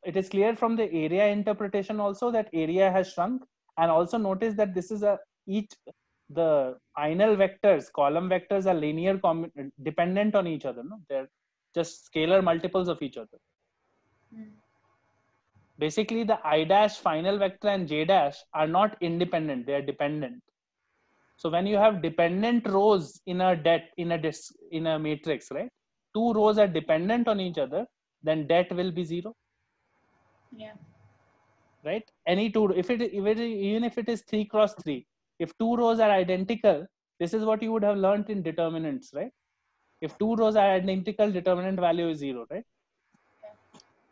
it is clear from the area interpretation also that area has shrunk. And also notice that this is the final vectors, column vectors are linear dependent on each other, no? They're just scalar multiples of each other. Basically the I dash final vector and j dash are not independent, they are dependent. So when you have dependent rows in a matrix, right? Two rows are dependent on each other, then det will be 0. Yeah. Right? Any two, even if it is 3 cross 3, if two rows are identical, this is what you would have learned in determinants, right? If two rows are identical, determinant value is 0, right?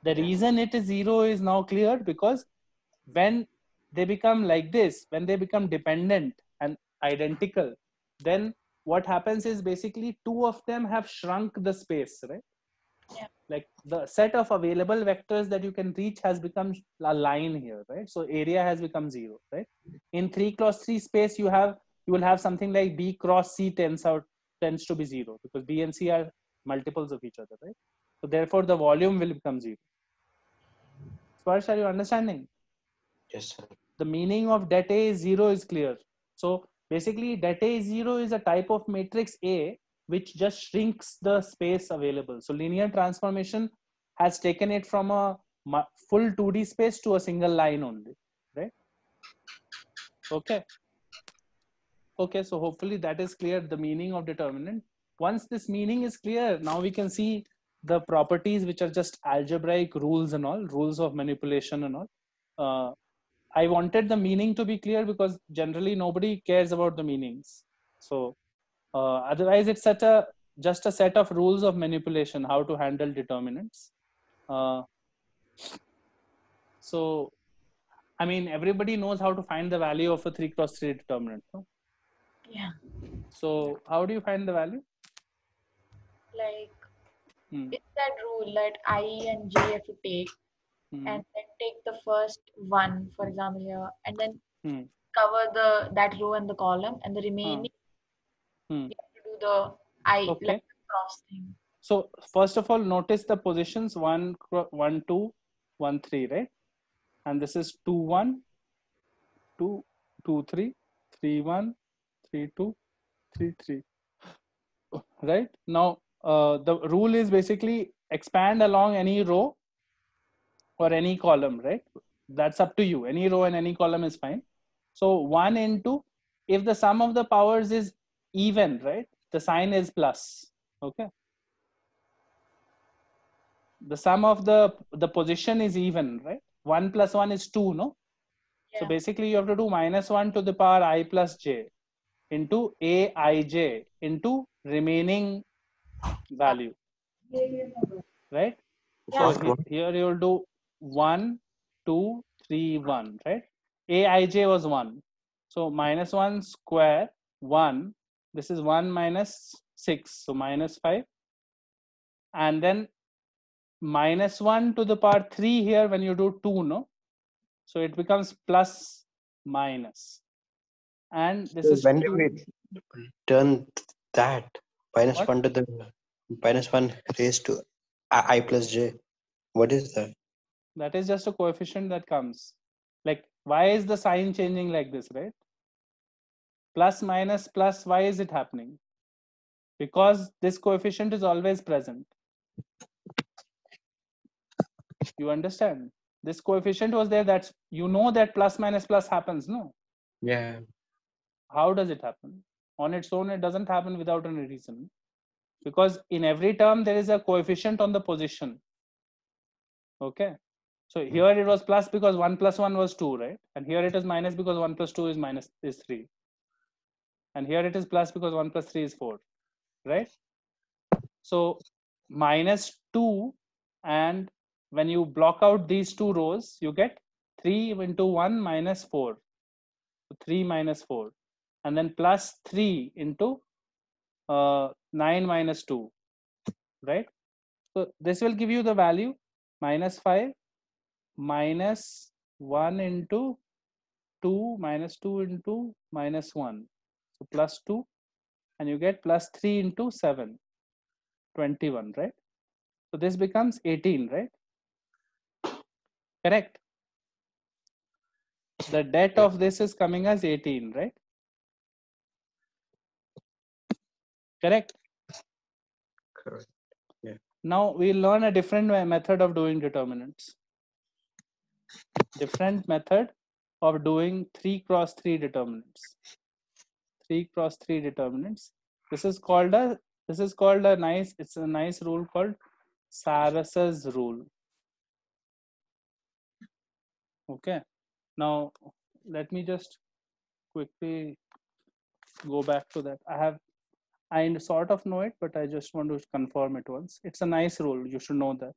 The reason it is 0 is now clear because when they become like this, when they become dependent and identical, then what happens is basically two of them have shrunk the space, right? Yeah. Like the set of available vectors that you can reach has become a line here, right? So area has become 0, right? In 3 cross 3 space, you will have something like B cross C tends to be 0 because B and C are multiples of each other, right? So therefore the volume will become 0. Sparsh, are you understanding? Yes, sir. The meaning of det A is 0 is clear. So basically det A is 0 is a type of matrix A which just shrinks the space available. So linear transformation has taken it from a full 2D space to a single line only, right? Okay. Okay, so hopefully that is clear, the meaning of determinant. Once this meaning is clear, now we can see the properties which are just algebraic rules and all, rules of manipulation and all. I wanted the meaning to be clear because generally nobody cares about the meanings. So otherwise it's just a set of rules of manipulation, how to handle determinants. So, I mean, everybody knows how to find the value of a 3 cross 3 determinant. No? Yeah. So how do you find the value? Like it's that rule that I and J have to take and then take the first one, for example, here, and then cover that row and the column, and the remaining you have to do the like the cross thing. So first of all, notice the positions 1, 1, 2, 1, 3, right? And this is 2, 1, 2, 2, 3, 3, 1, 3, 2, 3, 3. Right? Now, the rule is basically expand along any row or any column, right? That's up to you. Any row and any column is fine. So 1 into, if the sum of the powers is even, right? The sign is plus, okay? The sum of the position is even, right? 1 plus 1 is 2, no? Yeah. So basically you have to do minus 1 to the power I plus j into aij into remaining value, right? Yeah. So here you will do 1, 2, 3, 1, right? Aij was 1. So minus 1 square 1. This is 1 minus 6. So minus 5. And then minus 1 to the power 3 here when you do 2, no? So it becomes plus minus. And this so is when do we turn that minus 1 to the minus 1 raised to I plus j? What is that? That is just a coefficient that comes. Like, why is the sign changing like this, right? Plus minus plus, why is it happening? Because this coefficient is always present. You understand? This coefficient was there, that's, you know that plus minus plus happens, no? Yeah. How does it happen? On its own, it doesn't happen without any reason. Because in every term, there is a coefficient on the position. Okay. So here it was plus because 1 plus 1 was 2, right? And here it is minus because 1 plus 2 is 3. And here it is plus because 1 plus 3 is 4, right? So minus 2, and when you block out these two rows, you get 3 into 1 minus 4. So 3 minus 4. And then plus 3 into 9 minus 2, right? So this will give you the value minus 5 minus 1 into 2 minus 2 into minus 1. So plus 2, and you get plus 3 into 7, 21, right? So this becomes 18, right? Correct. The debt of this is coming as 18, right? Correct. Correct. Yeah. Now we'll learn a different method of doing determinants. Different method of doing 3 cross 3 determinants. 3 cross 3 determinants. This is called a nice, it's a nice rule called Saras's rule. Okay. Now let me just quickly go back to that. I sort of know it, but I just want to confirm it once. It's a nice rule. You should know that.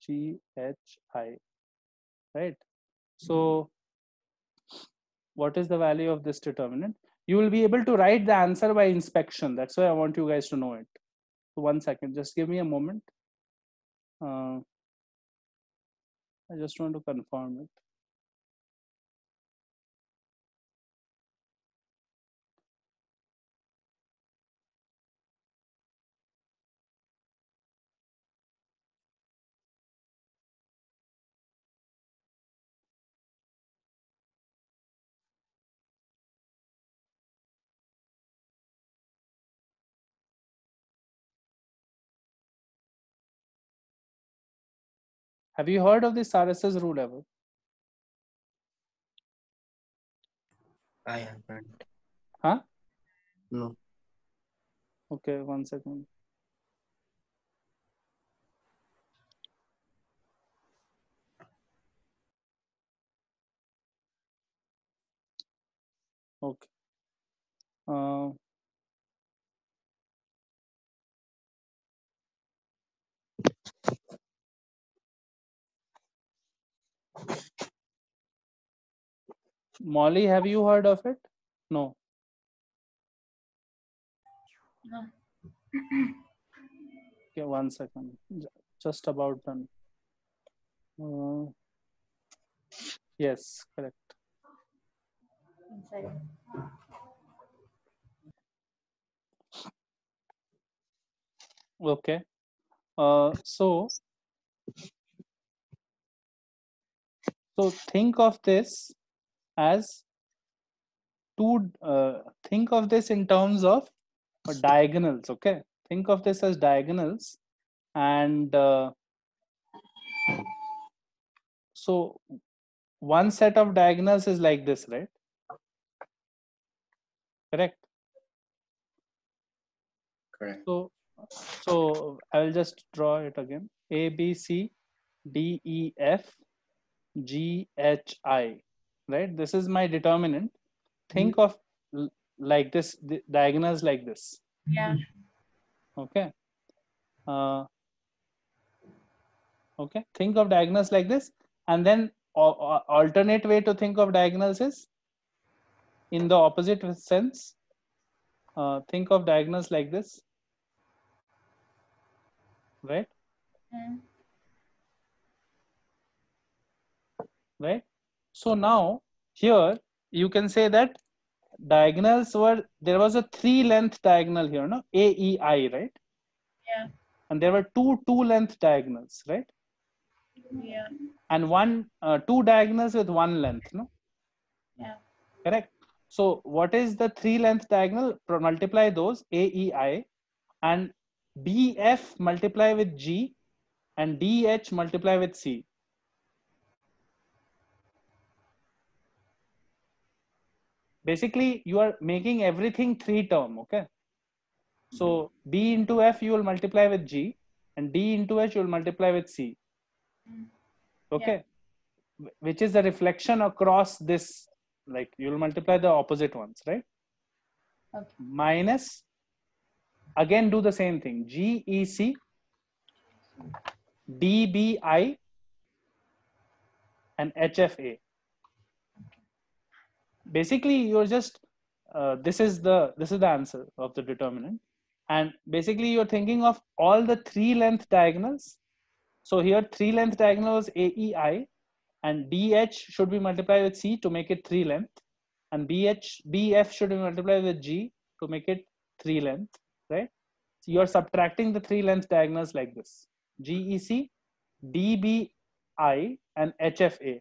EFGHI, right? So what is the value of this determinant? You will be able to write the answer by inspection. That's why I want you guys to know it. So 1 second, just give me a moment. I just want to confirm it. Have you heard of the Saras's rule ever? I haven't. Huh? No. Okay, 1 second. Okay. Molly, have you heard of it? No. No. Okay, 1 second. Just about done. Yes, correct. 1 second. Okay. So think of this as think of this in terms of diagonals. Okay, think of this as diagonals, and so one set of diagonals is like this, right? Correct. Correct. So I will just draw it again. A, B, C, D, E, F, G, H, I. Right. This is my determinant. Think of like this, diagonals like this. Yeah. Okay. Okay. Think of diagonals like this, and then alternate way to think of diagonals is in the opposite sense. Think of diagonals like this, right? right? So now here you can say that diagonals were, there was a 3-length diagonal here, no? AEI, right? Yeah. And there were two 2-length diagonals, right? Yeah. And two diagonals with 1 length, no? Yeah. Correct. So what is the 3-length diagonal? Multiply those, AEI, and BF multiply with G, and DH multiply with C. Basically, you are making everything 3-term, okay? So B into F you will multiply with G, and D into H you will multiply with C. Okay, yeah. Which is the reflection across this, like you will multiply the opposite ones, right? Okay. Minus, again do the same thing, GEC, DBI, and HFA. Basically, you're just this is the answer of the determinant, and basically you're thinking of all the 3-length diagonals. So here 3-length diagonal was AEI, and DH should be multiplied with C to make it 3-length, and BF should be multiplied with G to make it 3-length, right? So you're subtracting the 3-length diagonals like this: GEC, DBI, and HFA.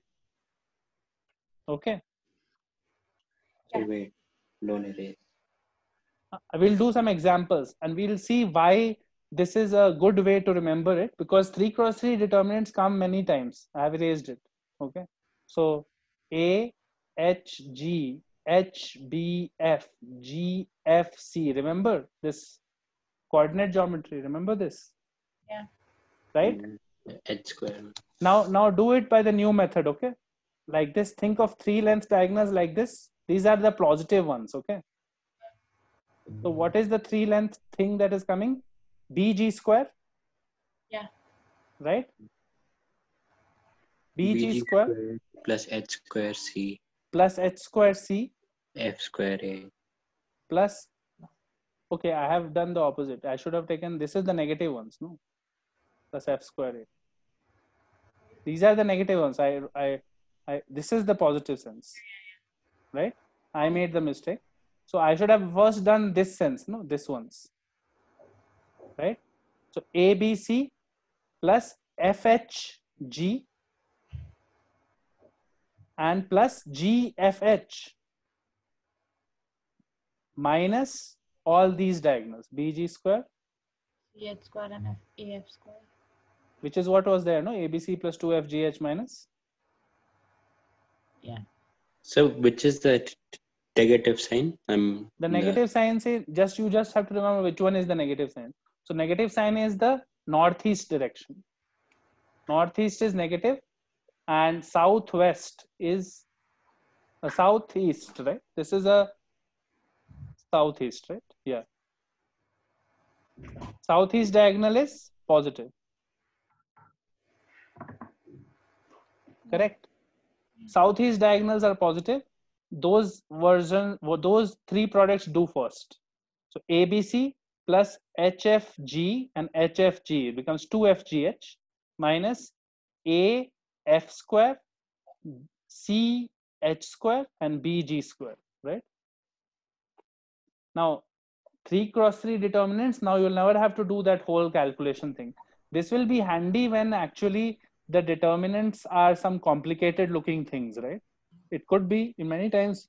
Okay. So wait, don't erase. I will do some examples and we'll see why this is a good way to remember it, because 3x3 determinants come many times. I have erased it. Okay. So A, H, G, H, B, F, G, F, C. Remember this coordinate geometry. Remember this. Yeah. Right? H square. Now do it by the new method. Okay. Like this, think of 3-length diagonals like this. These are the positive ones. Okay. So what is the 3-length thing that is coming? BG square. Yeah. Right? BG square plus H square C. Plus H square C. F square A. Plus, okay, I have done the opposite. I should have taken, this is the negative ones, no? Plus F square A. These are the negative ones. This is the positive sense. Right? I made the mistake. So I should have first done this sense, no? This ones. Right? So ABC plus FHG and plus GFH minus all these diagonals, BG square, CH square, and AF square. Which is what was there, no? ABC plus 2FGH minus. Yeah. So which is the negative sign? The negative sign say you just have to remember which one is the negative sign. So negative sign is the northeast direction. Northeast is negative, and southwest is a southeast, right? This is a southeast, right? Yeah. Southeast diagonal is positive. Correct. Southeast diagonals are positive. Those 3 products do first. So ABC plus HFG and HFG becomes 2FGH minus AF square, CH square, and BG square, right? Now 3x3 determinants, now you'll never have to do that whole calculation thing. This will be handy when actually the determinants are some complicated looking things, right? It could be, in many times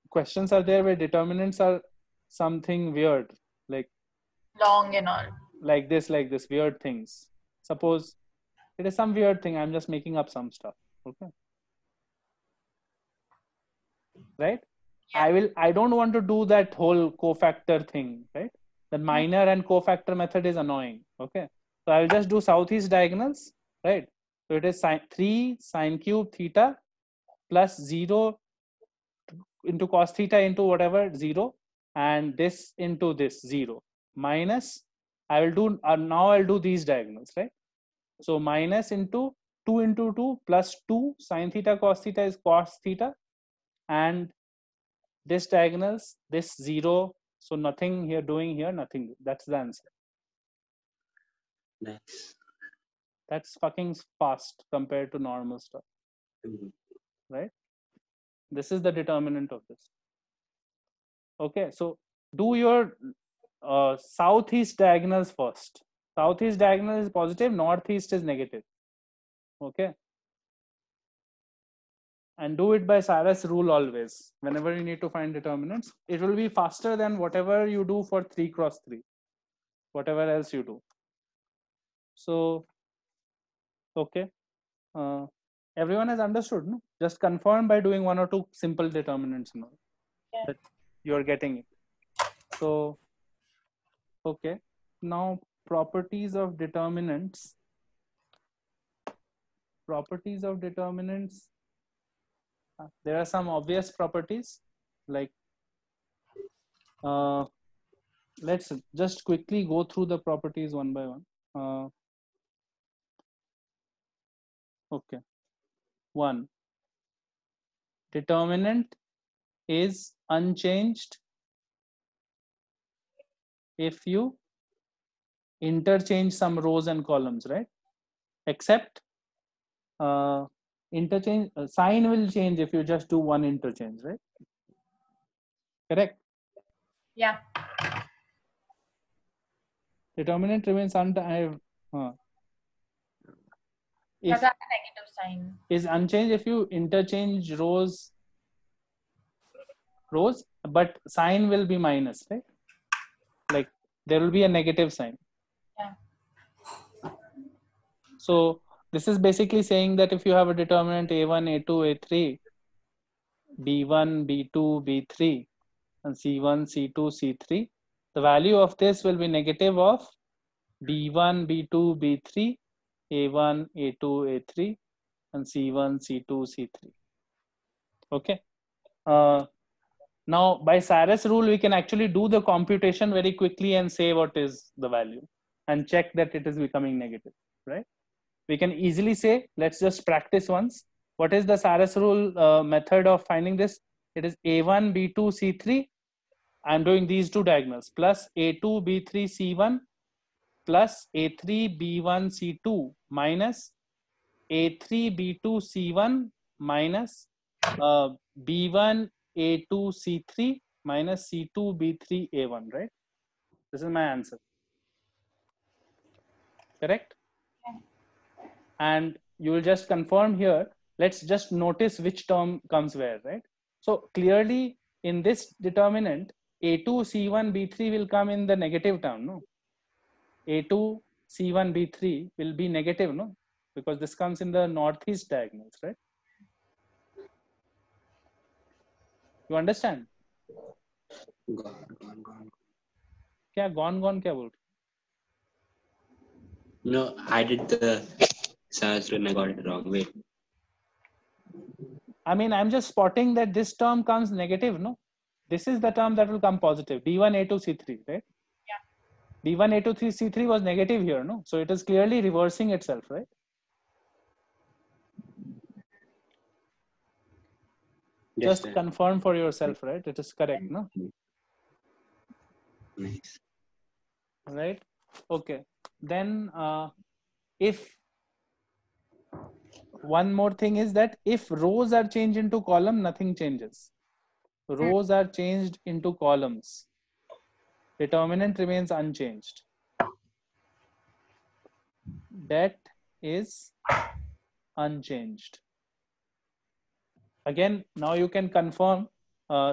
questions are there where determinants are something weird, like long and all, like this weird things. Suppose it is some weird thing, I'm just making up some stuff. Okay. Right? Yeah. I don't want to do that whole cofactor thing, right? The minor and cofactor method is annoying. Okay. So I will just do southeast diagonals, right? So it is 3 sine cube theta plus 0 into cos theta into whatever 0, and this into this 0 minus, I will do now I'll do these diagonals, right? So minus into 2 into 2 plus 2 sine theta cos theta is cos theta, and this diagonals, this 0, so nothing here doing here, nothing. That's the answer. Nice. That's fucking fast compared to normal stuff. right? This is the determinant of this. Okay, so do your southeast diagonals first. Southeast diagonal is positive, northeast is negative. Okay, and do it by Saras's rule always. Whenever you need to find determinants, it will be faster than whatever you do for 3 cross 3, whatever else you do. So, okay, everyone has understood, no? Just confirm by doing 1 or 2 simple determinants, no? Yeah. That you are getting it. So, okay, now properties of determinants. Properties of determinants. There are some obvious properties, like let's just quickly go through the properties one by one. Okay, 1, determinant is unchanged if you interchange some rows and columns, right? Except interchange sign will change if you just do one interchange, right? Correct? Yeah. Determinant remains if Has a negative sign. Is unchanged if you interchange rows, but sign will be minus, right? Like there will be a negative sign. Yeah. So this is basically saying that if you have a determinant a1, a2, a3, b1, b2, b3, and c1, c2, c3, the value of this will be negative of b1, b2, b3, a1, a2, a3, and c1, c2, c3. Okay. Now by Saras's rule, we can actually do the computation very quickly and say what is the value and check that it is becoming negative, right? We can easily say, let's just practice once. What is the Saras's rule method of finding this? It is a1, b2, c3. I'm doing these two diagonals plus a2, b3, c1 plus a3, b1, c2 minus a3, b2, c1 minus b1, a2, c3 minus c2, b3, a1, right? This is my answer. Correct? Yeah. And you will just confirm here. Let's just notice which term comes where, right? So clearly in this determinant, a2, c1, b3 will come in the negative term, no? a2, c1, b3 will be negative, no? Because this comes in the northeast diagonals, right? You understand? क्या gone क्या बोल? No, I did the Saras's rule and I got it wrong. Wait. I mean, I'm just spotting that this term comes negative, no? This is the term that will come positive. B1, A2, C3, right? Yeah. B1, A2, C3 was negative here, no? So it is clearly reversing itself, right? Yes, just sir. confirm for yourself, right? It is correct, no? Nice. Right? Okay. Then if one more thing is that if rows are changed into column, nothing changes. Rows are changed into columns. Determinant remains unchanged. That is unchanged. Again, now you can confirm.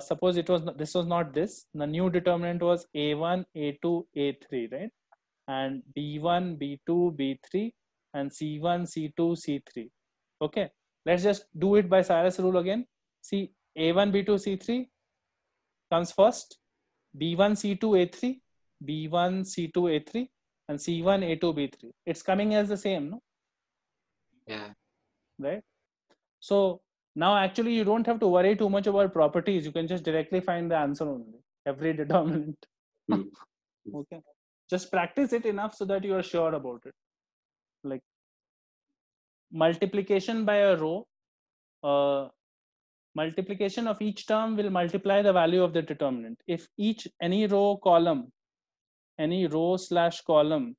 Suppose it was this was not this. The new determinant was A1, A2, A3, right? And B1, B2, B3, and C1, C2, C3. Okay. Let's just do it by Saras's rule again. See, A1, B2, C3 comes first. B1, C2, A3, B1, C2, A3, and C1, A2, B3. It's coming as the same, no? Yeah. Right? So now actually you don't have to worry too much about properties. You can just directly find the answer only. Every determinant. Okay. Just practice it enough so that you are sure about it. Like multiplication by a row, multiplication of each term will multiply the value of the determinant. If any row slash column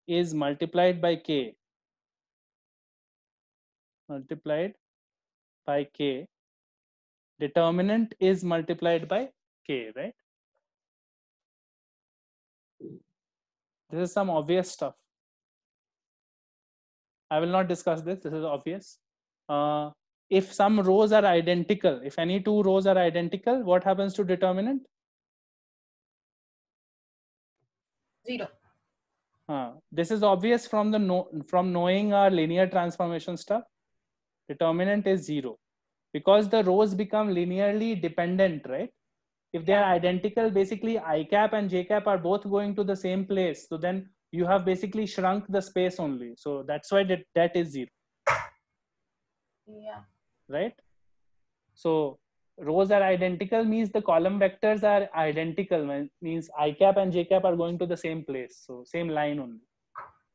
is multiplied by k, multiplied by k, determinant is multiplied by k, right? This is some obvious stuff. I will not discuss this. This is obvious. If some rows are identical, if any two rows are identical, what happens to determinant? 0. This is obvious from the from knowing our linear transformation stuff. Determinant is 0 because the rows become linearly dependent, right? If they are identical, basically I cap and j cap are both going to the same place. So then you have basically shrunk the space only. So that's why that is 0. Yeah. Right? So rows are identical means the column vectors are identical, means I cap and j cap are going to the same place. So same line only.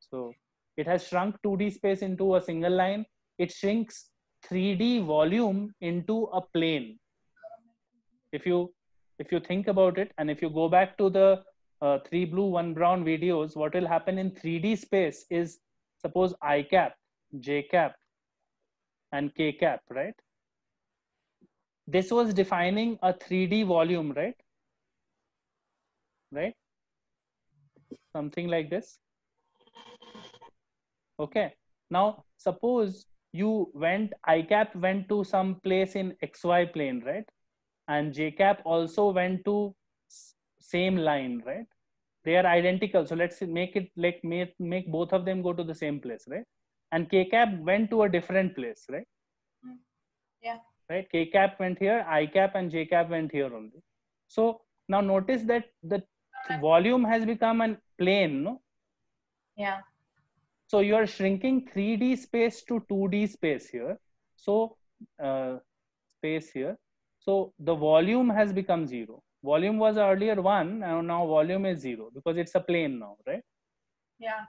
So it has shrunk 2D space into a single line. It shrinks 3D volume into a plane. If you think about it, and if you go back to the 3 blue 1 brown videos, what will happen in 3D space is, suppose I cap, j cap and k cap, right? This was defining a 3D volume, right? Something like this. Okay, now suppose you I cap went to some place in xy plane, right? And j cap also went to same line, right? They are identical, so let's make it like make both of them go to the same place, right? And k cap went to a different place, right? Yeah. Right, k cap went here, I cap and j cap went here only. So now notice that the volume has become a plane, no? Yeah. So you are shrinking 3D space to 2D space here. So space here. So the volume has become 0. Volume was earlier 1, and now volume is 0 because it's a plane now, right? Yeah.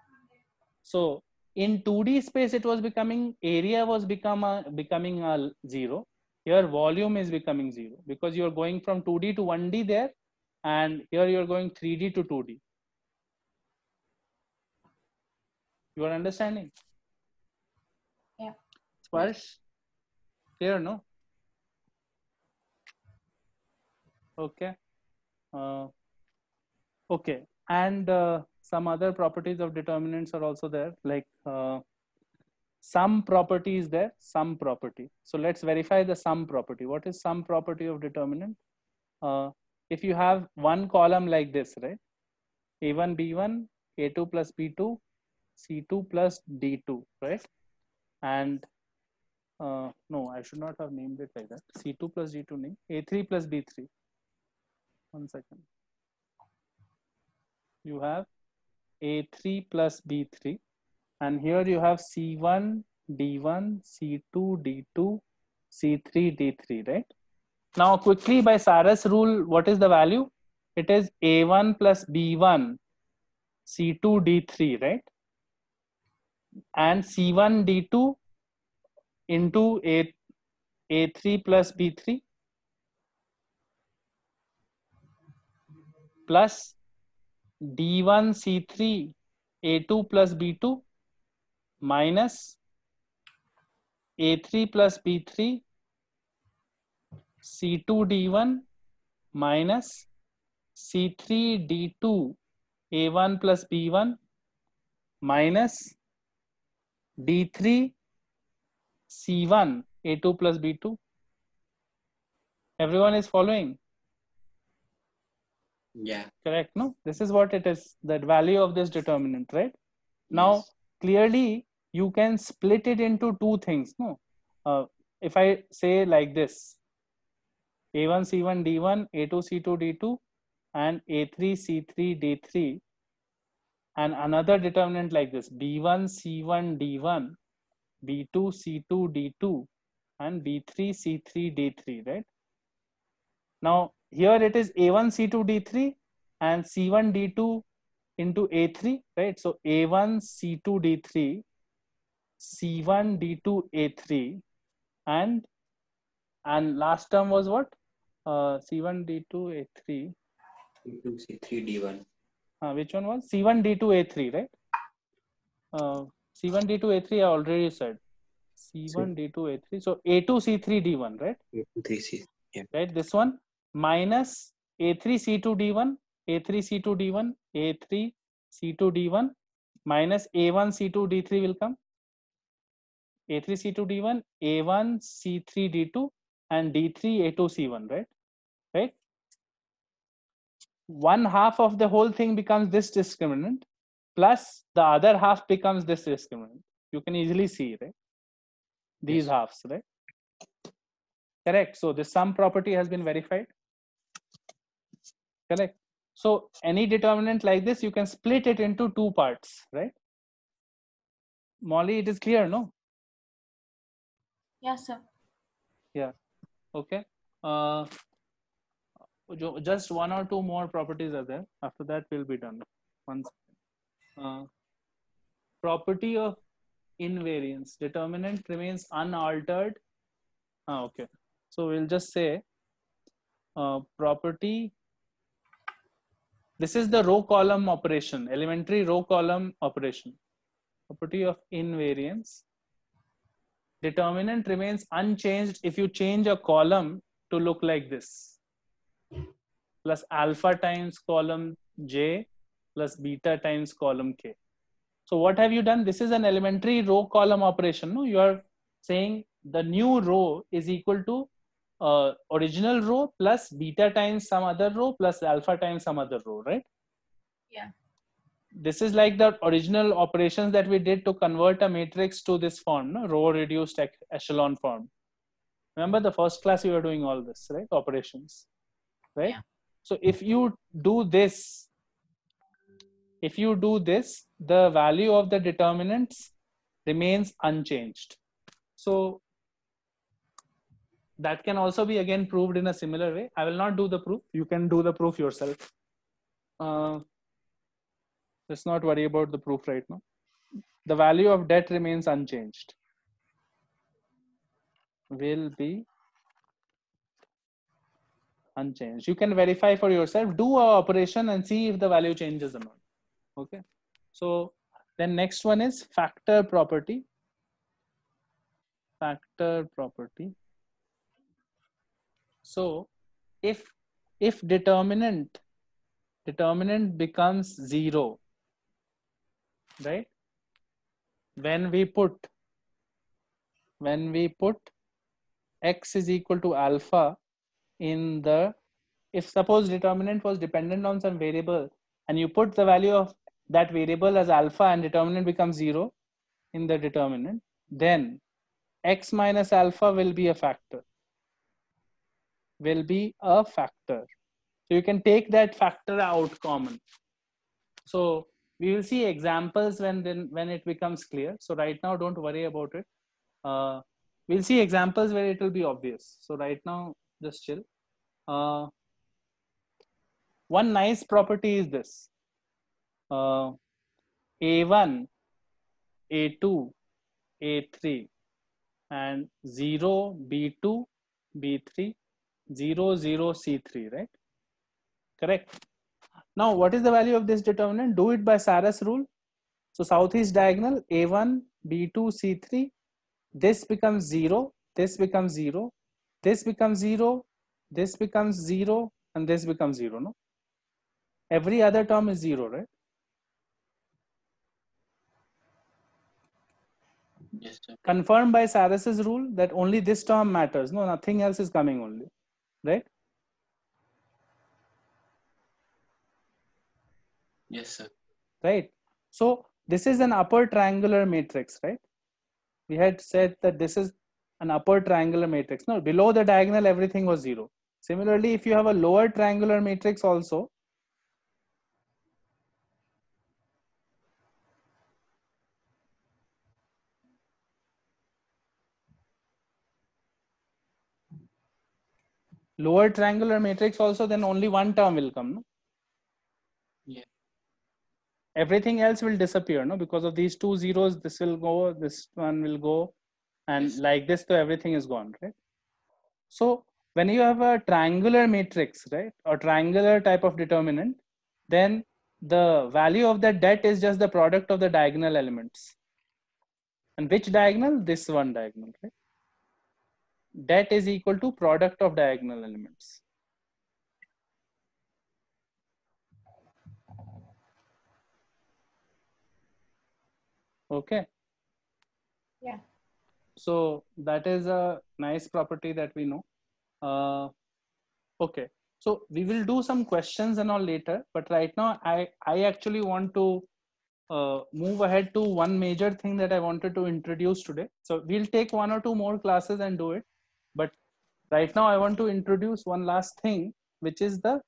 So in 2D space, it was becoming, area was becoming a 0. Here volume is becoming 0 because you're going from 2D to 1D there, and here you're going 3D to 2D. You are understanding? Yeah. Sparsh? Clear, no? Okay. Okay. And some other properties of determinants are also there, like sum property is there, sum property. So let's verify the sum property. What is sum property of determinant? If you have one column like this, right? A1, B1, A2 plus B2, C2 plus D2, right? And no, I should not have named it like that. C2 plus D2 name, A3 plus B3. 1 second. You have A3 plus B3, and here you have C1, D1, C2, D2, C3, D3, right? Now quickly by Sarus rule, what is the value? It is A1 plus B1, C2, D3, right? And C1, D2 into A3 plus B3 plus D1, C3, A2 plus B2 minus A3 plus B3, C2 D1 minus C3 D2, A1 plus B1 minus D3 C1 A2 plus B2. Everyone is following? Yeah. Correct, no? This is what it is, that value of this determinant, right? Now, Yes. clearly, you can split it into two things, no? If I say like this, A1 C1 D1, A2 C2 D2, and A3 C3 D3, and another determinant like this, B1 C1 D1, B2 C2 D2, and B3 C3 D3, right? Now here it is A1 C2 D3 and C1 D2 into A3, right? So A1 C2 D3, C1 D2 A3, and last term was what? C1 D2 A3. C2 C3 D1. Which one was C1 D2 A3, right? C1 D2 A3 I already said. C1 D2 A3. So A2 C3 D1, right? A2 3C. Yeah. Right. This one minus A3 C2 D1, A3 C2 D1, A3 C2 D1 minus A1 C2 D3 will come. A3 C2 D1, A1 C3 D2, and D3 A2 C1, right? Right. One half of the whole thing becomes this discriminant, plus the other half becomes this discriminant. You can easily see, right? These halves, right? Correct. So the sum property has been verified. Correct. So any determinant like this, you can split it into two parts, right? Molly, it is clear, no? Yes, sir. Yeah. Okay. Just one or two more properties are there. After that, we'll be done. Property of invariance. Determinant remains unaltered. Okay. So we'll just say property. This is the row column operation, elementary row column operation. Property of invariance. Determinant remains unchanged if you change a column to look like this. Plus alpha times column J plus beta times column K. So what have you done? This is an elementary row column operation. No, you are saying the new row is equal to original row plus beta times some other row plus alpha times some other row, right? Yeah. This is like the original operations that we did to convert a matrix to this form, no? Row reduced echelon form. Remember the first class you were doing all this, right? Operations, right? Yeah. So if you do this, the value of the determinants remains unchanged. So that can also be again proved in a similar way. I will not do the proof. You can do the proof yourself. Let's not worry about the proof right now. The value of det remains unchanged. Will be unchanged. You can verify for yourself. Do an operation and see if the value changes or not. Okay. So then next one is factor property. Factor property. So if determinant becomes 0, right? When we put x is equal to alpha in the, if suppose determinant was dependent on some variable and you put the value of that variable as alpha and determinant becomes 0 in the determinant, then x minus alpha will be a factor. So you can take that factor out common. So we will see examples when it becomes clear. So right now, don't worry about it. We'll see examples where it will be obvious. So right now, just chill. One nice property is this. A1, A2, A3, and 0, B2, B3, 0, 0, C3, right? Correct. Now, what is the value of this determinant? Do it by Sarus rule. So southeast diagonal, A1, B2, C3, this becomes 0, this becomes 0, this becomes 0, this becomes 0, and this becomes 0, no? Every other term is 0, right? Yes, sir. Confirmed by Sarus's rule that only this term matters. No, nothing else is coming only, right? Yes, sir. Right. So this is an upper triangular matrix, right? We had said that this is an upper triangular matrix. No, below the diagonal, everything was 0. Similarly, if you have a lower triangular matrix also, then only one term will come, no? Yeah. Everything else will disappear, no? Because of these two zeros, this will go, this one will go, and yes, like this, so everything is gone, right? So when you have a triangular matrix, right, or triangular type of determinant, then the value of the det is just the product of the diagonal elements. And which diagonal? This one diagonal, right? Det is equal to product of diagonal elements. Okay. Yeah. So that is a nice property that we know. Okay. So we will do some questions and all later, but right now I actually want to move ahead to one major thing that I wanted to introduce today. So we'll take 1 or 2 more classes and do it. But right now I want to introduce one last thing, which is the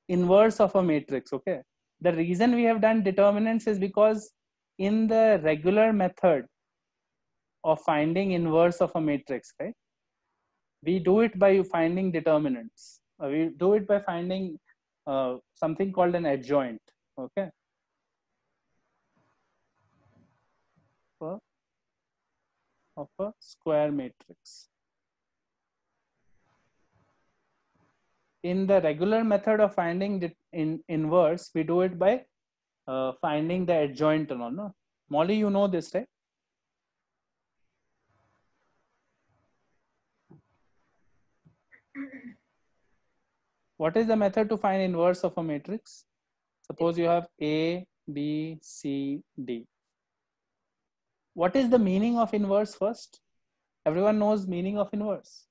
inverse of a matrix. Okay. The reason we have done determinants is because in the regular method of finding inverse of a matrix, right? We do it by finding determinants. We do it by finding something called an adjoint. Okay. Of a square matrix. In the regular method of finding the inverse, we do it by finding the adjoint and all. No? Molly, you know this, right? What is the method to find inverse of a matrix? Suppose you have A, B, C, D. What is the meaning of inverse first? Everyone knows meaning of inverse.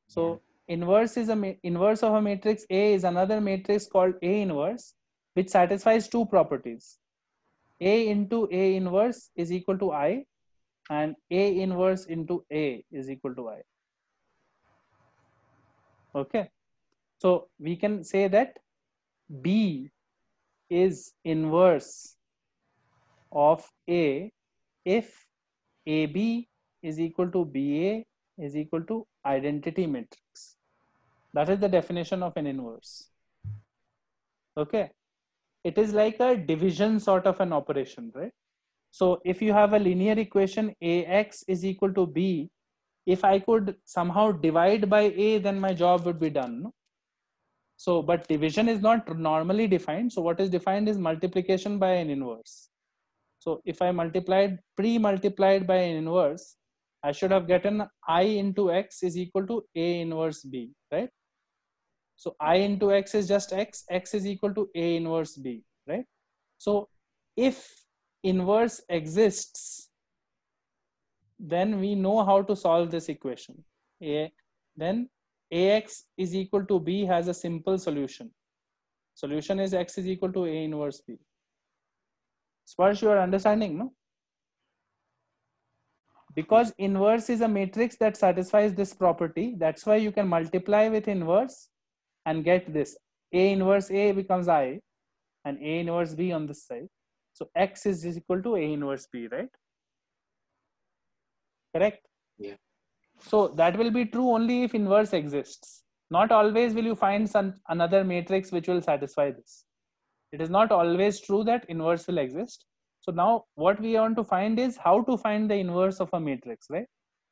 So inverse is inverse of a matrix A is another matrix called A inverse, which satisfies 2 properties. A into A inverse is equal to I, and A inverse into A is equal to I. Okay. So we can say that B is inverse of A if AB is equal to BA is equal to identity matrix. That is the definition of an inverse. Okay. It is like a division sort of an operation, right? So if you have a linear equation AX is equal to B, if I could somehow divide by A, then my job would be done. No? So, but division is not normally defined. So what is defined is multiplication by an inverse. So if I pre-multiplied by an inverse, I should have gotten I into X is equal to A inverse B, right? So I into X is just X, X is equal to A inverse B, right? So if inverse exists, then we know how to solve this equation. Then AX is equal to B has a simple solution. Solution is X is equal to A inverse B. Sparsh, you are understanding, no? Because inverse is a matrix that satisfies this property. That's why you can multiply with inverse and get this. A inverse A becomes I and A inverse B on this side. So X is equal to A inverse B, right? Correct? Yeah. So that will be true only if inverse exists. Not always will you find another matrix which will satisfy this. It is not always true that inverse will exist. So now what we want to find is how to find the inverse of a matrix, right?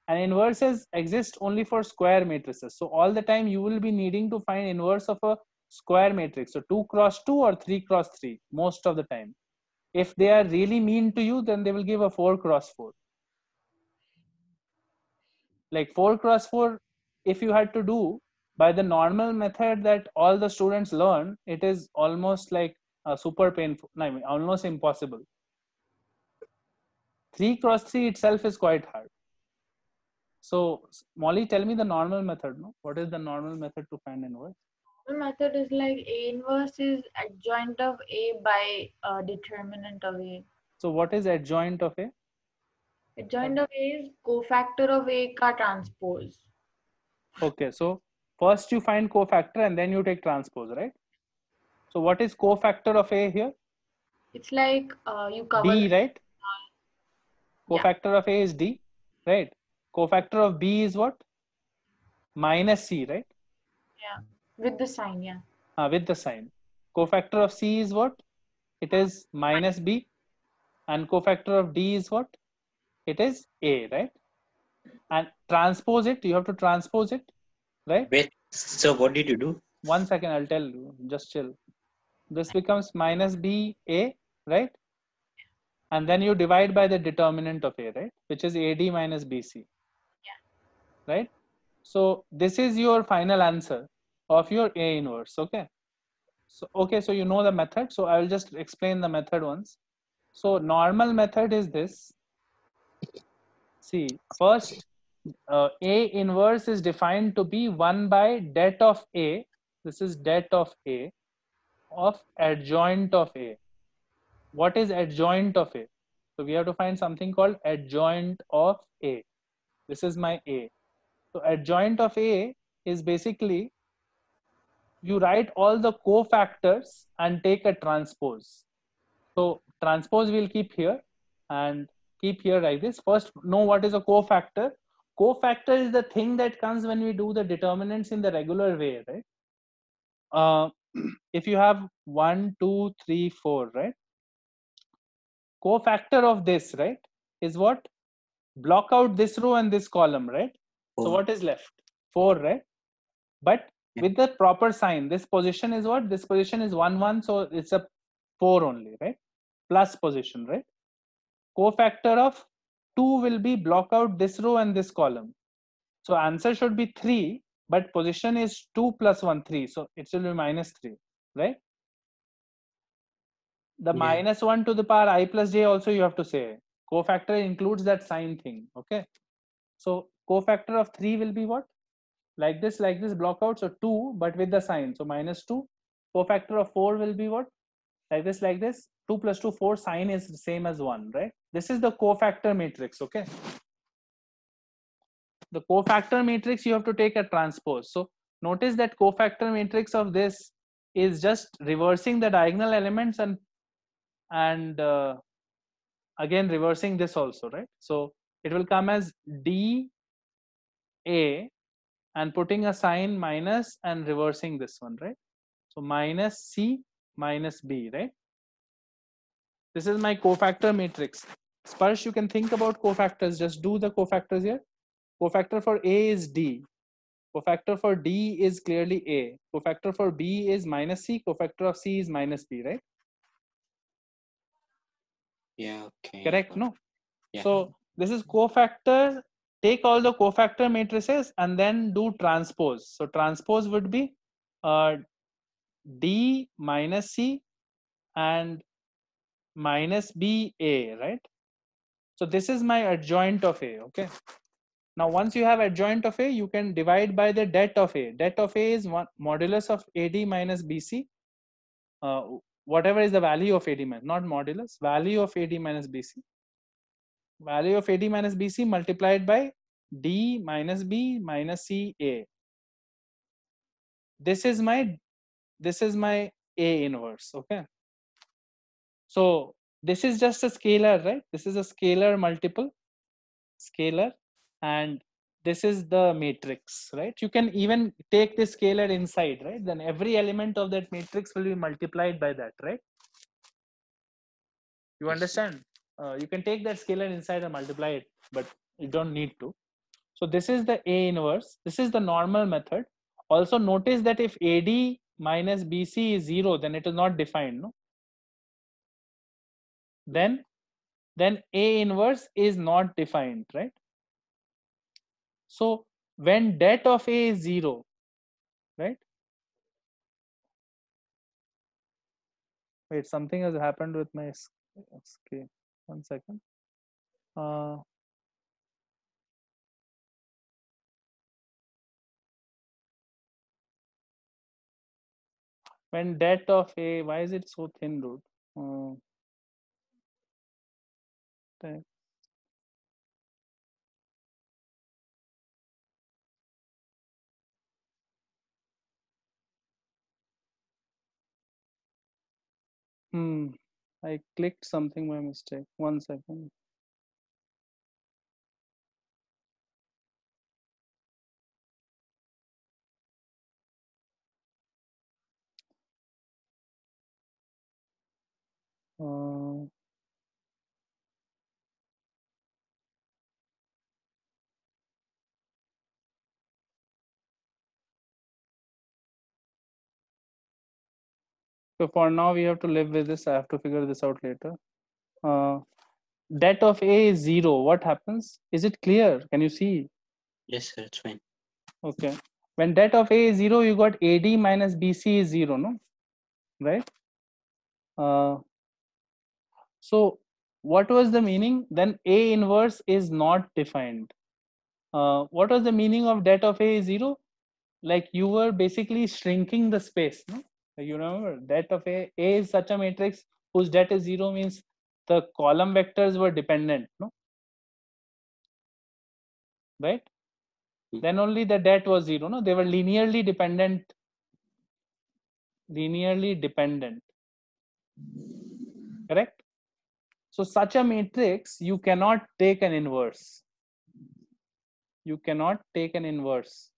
And inverses exist only for square matrices. So all the time you will be needing to find inverse of a square matrix. So 2 cross 2 or 3 cross 3 most of the time. If they are really mean to you, then they will give a 4 cross 4. Like 4 cross 4, if you had to do by the normal method that all the students learn, it is almost like super painful, I mean, almost impossible. 3 cross 3 itself is quite hard. So Molly, tell me the normal method. No? What is the normal method to find inverse? The method is like A inverse is adjoint of A by determinant of A. So what is adjoint of A? Adjoint of A is cofactor of A ka transpose. Okay, so first you find cofactor and then you take transpose, right? So what is cofactor of A here? It's like you cover D, right? Cofactor yeah. of A is D, right? Cofactor of B is what? Minus C, right? Yeah, with the sign, yeah. With the sign. Cofactor of C is what? It is minus B. And cofactor of D is what? It is A, right? And transpose it, you have to transpose it, right? Wait, so what did you do? 1 second, I'll tell you, just chill. This becomes minus B A, right? and then you divide by the determinant of A, right? Which is AD minus BC. Yeah. Right? So this is your final answer of your A inverse, okay? So, okay, so you know the method. So I will just explain the method once. So normal method is this. See, first, A inverse is defined to be 1 by det of A. This is det of A of adjoint of A. What is adjoint of A? So we have to find something called adjoint of A. This is my A. So adjoint of A is basically you write all the cofactors and take a transpose. So transpose we'll keep here and keep here like this. First, know what is a cofactor. Cofactor is the thing that comes when we do the determinants in the regular way, right? If you have 1, 2, 3, 4, right? Cofactor of this, right, is what? Block out this row and this column, right? 4. So what is left? 4, right? But with the proper sign, this position is what? This position is 1, 1, so it's a 4 only, right? Plus position, right? Cofactor of 2 will be block out this row and this column. So answer should be 3, but position is 2 plus 1, 3. So it will be minus 3, right? The minus 1 to the power I plus j also you have to say. Cofactor includes that sign thing, okay? So cofactor of 3 will be what? Like this, block out. So 2, but with the sign. So minus 2. Cofactor of 4 will be what? Like this, 2 plus 2, 4. Sign is the same as 1, right? This is the cofactor matrix, okay? The cofactor matrix, you have to take a transpose. So notice that cofactor matrix of this is just reversing the diagonal elements and again reversing this also, right? So it will come as D A and putting a sign minus and reversing this one, right? So minus C minus B, right? This is my cofactor matrix. Sparsh, you can think about cofactors. Just do the cofactors here. Cofactor for A is D. Cofactor for D is clearly A. Cofactor for B is minus C. Cofactor of C is minus B, right? Yeah, okay. Correct, no? Yeah. So this is cofactor. Take all the cofactor matrices and then do transpose. So transpose would be D minus C and minus B A, right? So this is my adjoint of A, okay? Now once you have adjoint of A, you can divide by the det of A. Det of A is one modulus of AD minus BC. Whatever is the value of AD minus, not modulus, value of AD minus BC. Value of AD minus BC multiplied by D minus B minus C A. This is my A inverse, okay? So this is just a scalar, right? This is a scalar multiple, scalar, and this is the matrix, right? You can even take this scalar inside, right? Then every element of that matrix will be multiplied by that, right? You understand? You can take that scalar inside and multiply it, but you don't need to. So this is the A inverse. This is the normal method. Also notice that if AD minus BC is 0, then it is not defined, no? Then A inverse is not defined, right? So when det of A is 0, right? Wait, something has happened with my screen. 1 second. When det of A, why is it so thin, dude? I clicked something by mistake. 1 second. So for now, we have to live with this. I have to figure this out later. det of A is 0, what happens? Is it clear? Can you see? Yes, sir, it's fine. Okay. When det of A is 0, you got AD minus BC is 0, no? Right? So what was the meaning? Then A inverse is not defined. What was the meaning of det of A is 0? Like you were basically shrinking the space, no? You remember det of A is such a matrix whose det is 0 means the column vectors were dependent, no? Right? Then only the det was 0, no? They were linearly dependent. Correct? So such a matrix, you cannot take an inverse. You cannot take an inverse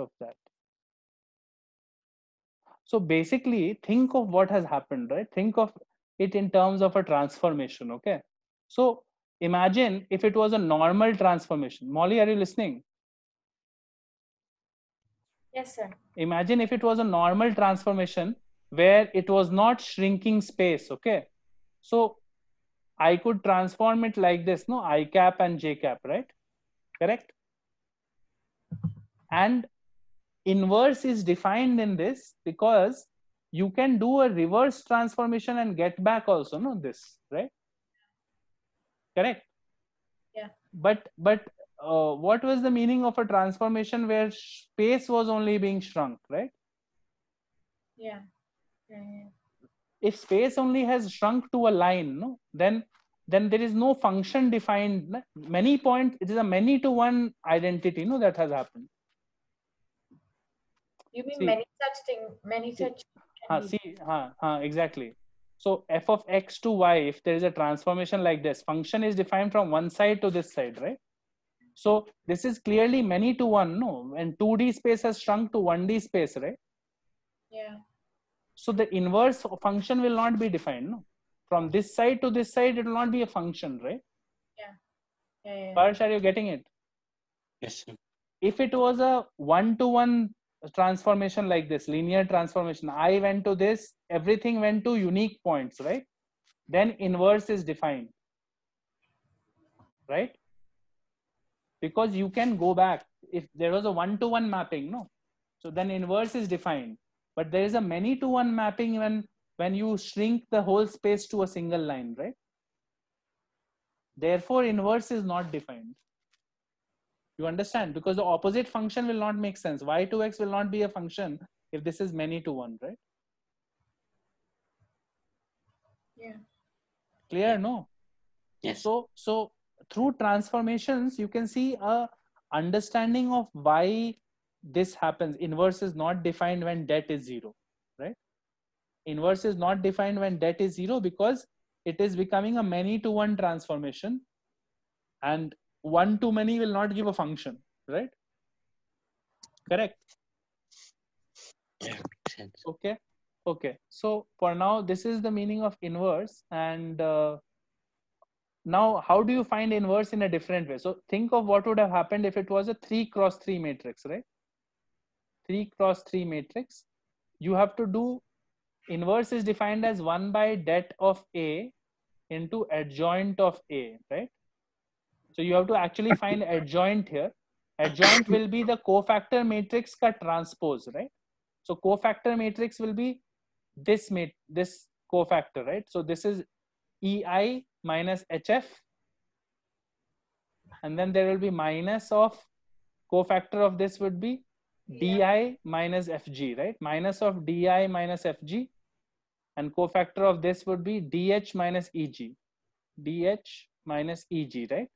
of that. So basically, think of what has happened, right? Think of it in terms of a transformation, okay? So imagine if it was a normal transformation. Molly, are you listening? Yes, sir. Imagine if it was a normal transformation where it was not shrinking space, okay? So I could transform it like this, no? I cap and j cap, right? Correct? And inverse is defined in this because you can do a reverse transformation and get back also, no? This, right? Correct? Yeah. But what was the meaning of a transformation where space was only being shrunk, right? Yeah. If space only has shrunk to a line, no, then there is no function defined. Many points, it is a many to one identity, no, that has happened. You mean many such things, many such. Exactly. So f of x to y, if there is a transformation like this, function is defined from one side to this side, right? So this is clearly many to one, no? And 2D space has shrunk to 1D space, right? Yeah. So the inverse function will not be defined, no? From this side to this side, it will not be a function, right? Yeah. Parsh, are you getting it? Yes, sir. If it was a one-to-one transformation like this, linear transformation, I went to this, everything went to unique points, right? Then inverse is defined, right? Because you can go back. If there was a one-to-one mapping, no? So then inverse is defined. But there is a many-to-one mapping when you shrink the whole space to a single line, right? Therefore, inverse is not defined. You understand? Because the opposite function will not make sense. Y2x will not be a function if this is many to one, right? Yeah. Clear? No? Yes. So through transformations, you can see a understanding of why this happens. Inverse is not defined when det is 0, right? Inverse is not defined when det is 0 because it is becoming a many to one transformation, and one to many will not give a function, right? Correct? Yeah, makes sense. Okay. So for now, this is the meaning of inverse. And now, how do you find inverse in a different way? So think of what would have happened if it was a 3x3 matrix, right? 3x3 matrix. You have to do inverse is defined as 1 by det of A into adjoint of A, right? So you have to actually find adjoint here. Adjoint will be the cofactor matrix ka transpose, right? So cofactor matrix will be this cofactor, right? So this is EI minus HF, and then there will be minus of cofactor of this would be DI minus FG, right? Minus of DI minus FG, and cofactor of this would be DH minus EG, DH minus EG, right?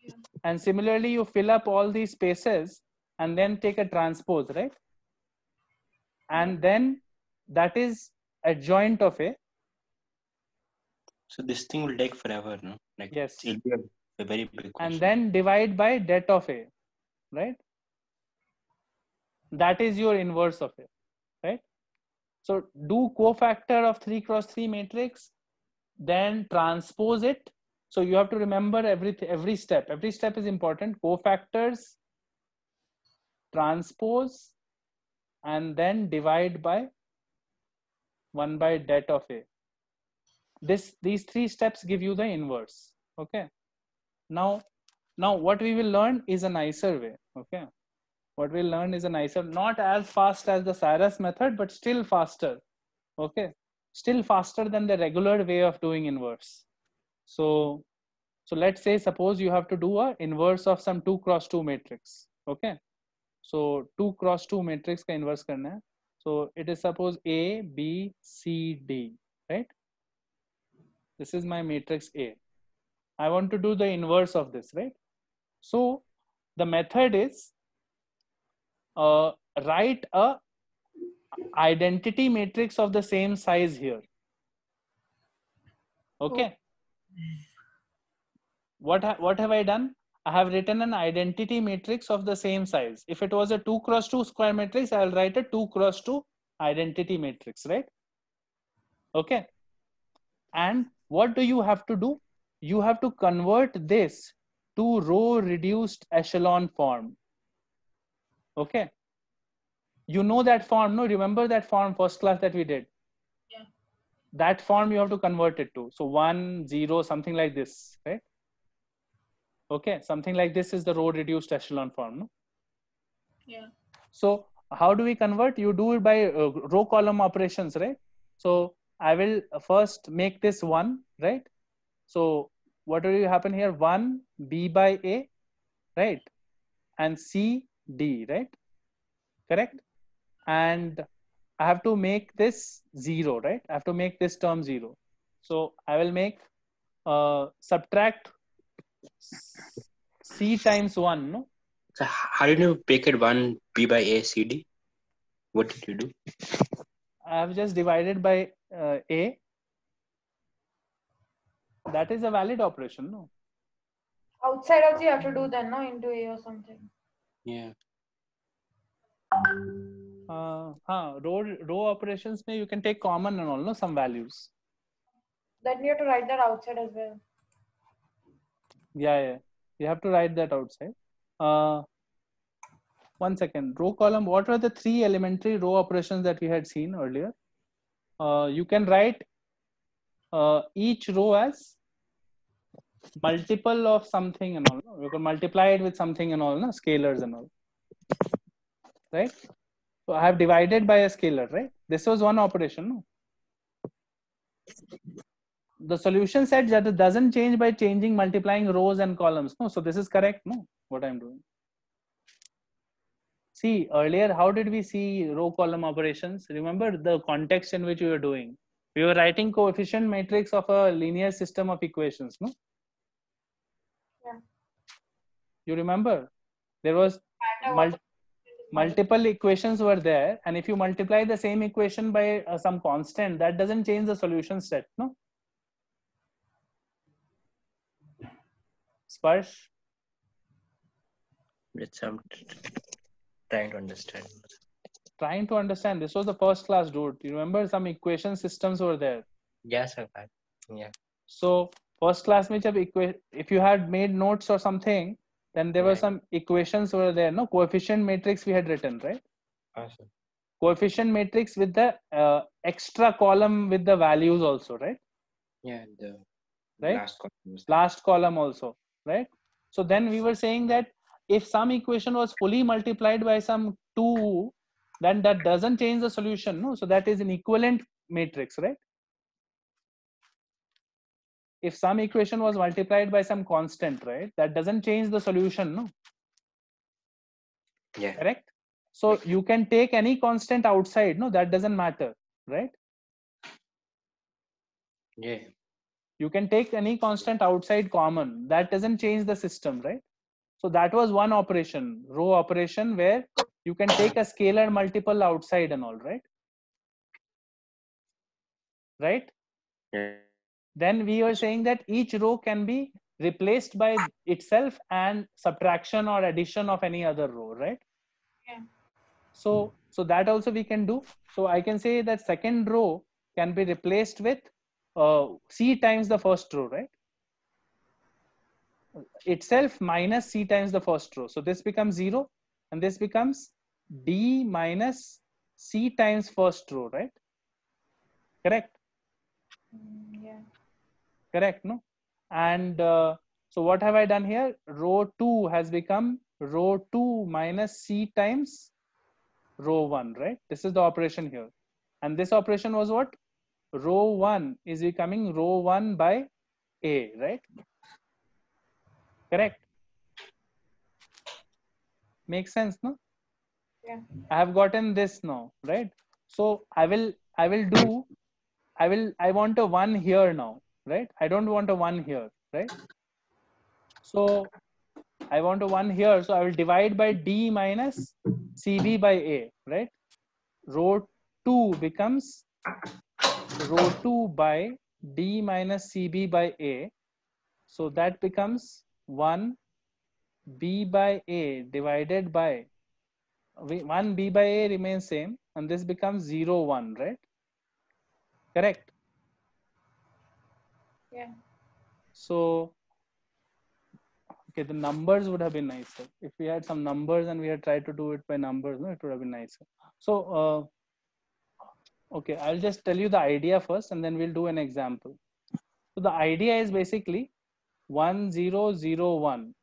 Yeah. And similarly, you fill up all these spaces and then take a transpose, right? And then that is adjoint of A. So this thing will take forever, no? Like, yes. It'll be a very big question. And then divide by det of A, right? That is your inverse of A, right? So do cofactor of 3x3 matrix, then transpose it. So you have to remember every step. Every step is important. Cofactors, transpose, and then divide by 1 by det of A. These three steps give you the inverse. Okay. Now what we will learn is a nicer way. Okay. What we'll learn is a nicer, not as fast as the Saras method, but still faster. Okay. Still faster than the regular way of doing inverse. So let's say, suppose you have to do a inverse of some 2 cross 2 matrix. Okay. So 2 cross 2 matrix ka inverse karna hai. So it is suppose A, B, C, D, right? This is my matrix A. I want to do the inverse of this, right? So the method is write a identity matrix of the same size here. Okay. What have I done? I have written an identity matrix of the same size. If it was a 2 cross 2 square matrix, I'll write a 2 cross 2 identity matrix, right? Okay. And what do you have to do? You have to convert this to row reduced echelon form. Okay. You know that form, no? Remember that form first class that we did? Yeah. That form you have to convert it to. So 1, 0, something like this, right? Okay, something like this is the row reduced echelon form, no? Yeah. So how do we convert? You do it by row column operations, right? So I will first make this 1, right? So what will happen here? 1 B by A, right? And C D, right? Correct? And I have to make this 0, right? I have to make this term 0. So I will make subtract C times 1, no? So how did you make it 1 B by A C D? What did you do? I have just divided by A. That is a valid operation, no? Outside also you have to do then, no? Into A or something. Yeah. Row operations may you can take common and all, no? Some values. Then you have to write that outside as well. Yeah. You have to write that outside. 1 second. Row column. What were the 3 elementary row operations that we had seen earlier? You can write each row as multiple of something and all. No? You can multiply it with something and all, no? Scalars and all. Right? So I have divided by a scalar, right? This was one operation, no? The solution set that it doesn't change by changing, multiplying rows and columns. No, so this is correct, no? What I'm doing. See, earlier, how did we see row column operations? Remember the context in which we were doing. We were writing coefficient matrix of a linear system of equations, no? Yeah. You remember? There was multiple equations were there, and if you multiply the same equation by some constant, that doesn't change the solution set, no? Sparsh? It's trying to understand. Trying to understand. This was the first class, dude. You remember some equation systems were there? Yes, sir. Yeah. So first class, if you had made notes or something, then there were some equations were there. No, coefficient matrix we had written, right? Awesome. Coefficient matrix with the extra column with the values also, right? Yeah, the right? Last column also, right? So then we were saying that if some equation was fully multiplied by some 2, then that doesn't change the solution, no? So that is an equivalent matrix, right? If some equation was multiplied by some constant, right? That doesn't change the solution, no? Yeah. Correct? So you can take any constant outside, no? That doesn't matter, right? Yeah. You can take any constant outside common. That doesn't change the system, right? So that was one operation, row operation, where you can take a scalar multiple outside and all, right? Right? Yeah. Then we were saying that each row can be replaced by itself and subtraction or addition of any other row, right? Yeah. So that also we can do. So I can say that second row can be replaced with C times the first row, right? Itself minus C times the first row. So this becomes 0 and this becomes D minus C times first row, right? Correct? Yeah. Correct, no? And so what have I done here? Row 2 has become row 2 minus C times row 1, right? This is the operation here. And this operation was what? Row 1 is becoming row 1 by A, right? Correct? Makes sense, no? Yeah. I have gotten this now, right? So I want a 1 here now, right? I don't want a 1 here, right? So I want a 1 here, so I will divide by D minus CB by A, right? Row 2 becomes row 2 by D minus CB by A. So that becomes 1 B by A divided by 1 B by A remains same, and this becomes 0, 1, right? Correct? Yeah. So, okay, the numbers would have been nicer. If we had some numbers and we had tried to do it by numbers, no, it would have been nicer. So, okay, I'll just tell you the idea first and then we'll do an example. So the idea is basically 1, 0, 0, 1.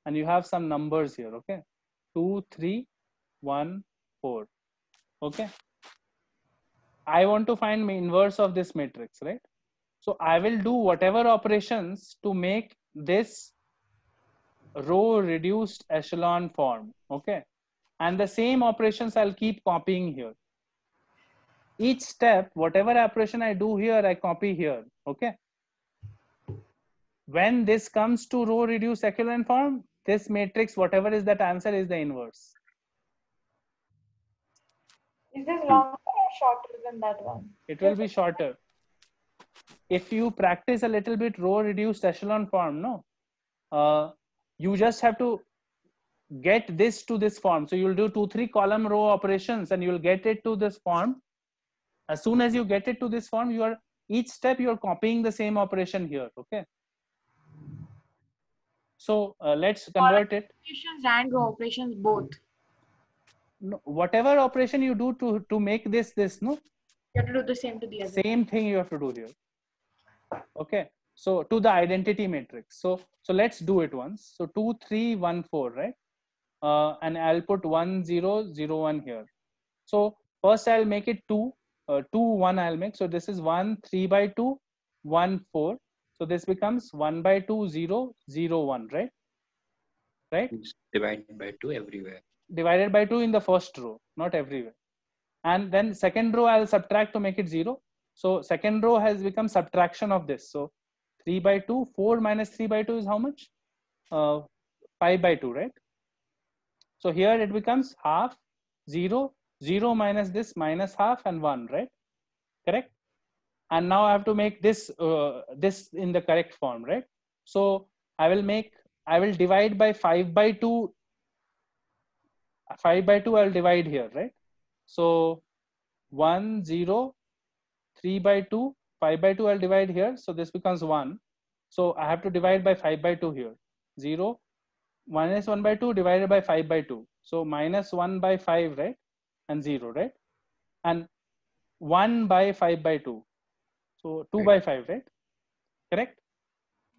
And you have some numbers here, okay? 2, 3, 1, 4. Okay. I want to find the inverse of this matrix, right? So I will do whatever operations to make this row reduced echelon form, okay? And the same operations I'll keep copying here. Each step, whatever operation I do here, I copy here, okay? When this comes to row reduced echelon form, this matrix, whatever is that answer, is the inverse. Is this longer or shorter than that one? It will be shorter. If you practice a little bit row reduced echelon form, no, you just have to get this to this form. So you'll do 2, 3 column row operations and you'll get it to this form. As soon as you get it to this form, you are each step you're copying the same operation here. Okay. So let's convert it. Operations and row operations both. No, whatever operation you do to make this, no, you have to do the same to the other. Same thing you have to do here. Okay. So to the identity matrix. So let's do it once. So 2, 3, 1, 4, right? And I'll put 1, 0, 0, 1 here. So first I'll make it 2, 2, 1 I'll make. So this is 1, 3 by 2, 1, 4. So this becomes 1 by 2, 0, 0, 1, right? Right? It's divided by 2 everywhere. Divided by 2 in the first row, not everywhere. And then second row I'll subtract to make it 0. So second row has become subtraction of this. So 3 by 2, 4 minus 3 by 2 is how much? 5 by 2, right? So here it becomes half, 0, 0 minus this minus half and 1, right? Correct? And now I have to make this this in the correct form, right? So I will divide by 5 by 2. 5 by 2 I'll divide here, right? So 1, 0, 3 by 2, 5 by 2 I'll divide here. So this becomes 1. So I have to divide by 5 by 2 here. 0, minus 1 by 2 divided by 5 by 2. So minus 1 by 5, right? And 0, right? And 1 by 5 by 2. So 2 by 5, right? Correct?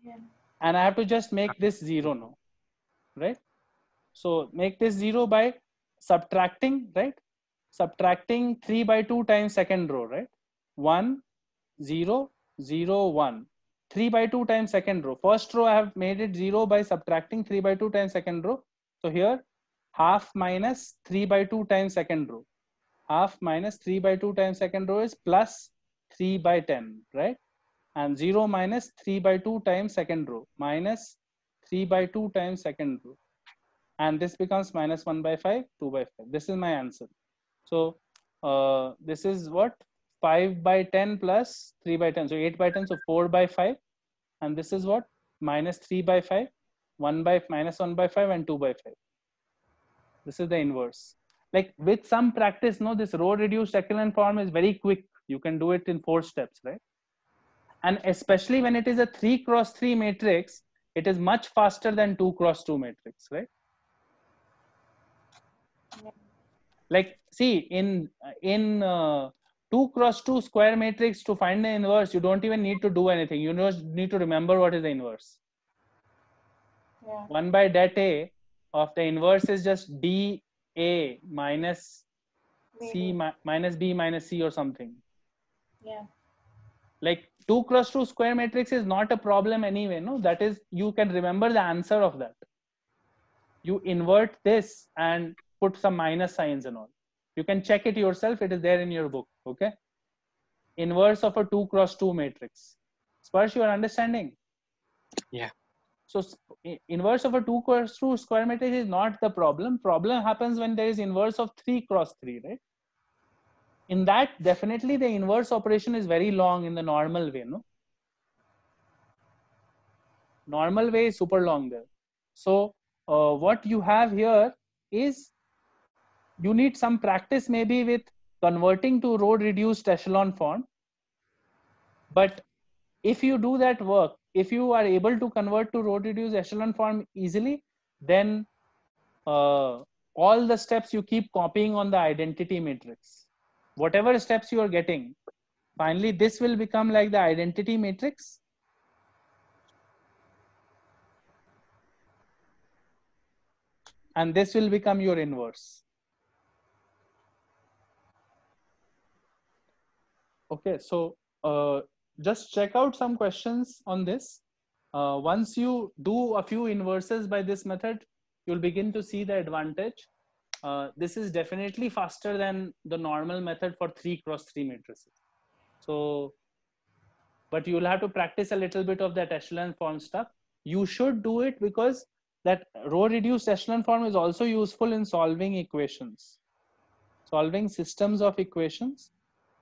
Yeah. And I have to just make this 0 now, right? So make this 0 by subtracting, right? Subtracting 3 by 2 times second row, right? 1, 0, 0, 1. 3 by 2 times second row. First row I have made it 0 by subtracting 3 by 2 times second row. So here half minus 3 by 2 times second row. Half minus 3 by 2 times second row is plus 3 by 10, right? And 0 minus 3 by 2 times second row minus 3 by 2 times second row. And this becomes minus 1 by 5, 2 by 5. This is my answer. So this is what? 5 by 10 plus 3 by 10. So 8 by 10. So 4 by 5. And this is what? Minus 3 by 5, 1 by minus 1 by 5 and 2 by 5. This is the inverse. Like with some practice, no, this row reduced echelon form is very quick. You can do it in 4 steps, right? And especially when it is a 3 cross 3 matrix, it is much faster than 2 cross 2 matrix, right? Like see in 2 cross 2 square matrix, to find the inverse, you don't even need to do anything. You just need to remember what is the inverse. Yeah. 1 by det A of the inverse is just dA minus C minus B minus C or something. Yeah. Like 2 cross 2 square matrix is not a problem anyway. No, that is, you can remember the answer of that. You invert this and put some minus signs and all. You can check it yourself. It is there in your book. Okay. Inverse of a 2 cross 2 matrix. Sparsh, you are understanding? Yeah. So inverse of a 2 cross 2 square matrix is not the problem. Problem happens when there is inverse of 3 cross 3, right? In that, definitely the inverse operation is very long in the normal way, no? Normal way is super long there. So what you have here is you need some practice maybe with converting to row reduced echelon form. But if you do that work, if you are able to convert to row reduced echelon form easily, then all the steps you keep copying on the identity matrix. Whatever steps you are getting, finally this will become like the identity matrix. And this will become your inverse. Okay, so just check out some questions on this. Once you do a few inverses by this method, you'll begin to see the advantage. This is definitely faster than the normal method for 3 cross 3 matrices. So, but you'll have to practice a little bit of that echelon form stuff. You should do it because that row reduced echelon form is also useful in solving equations, solving systems of equations.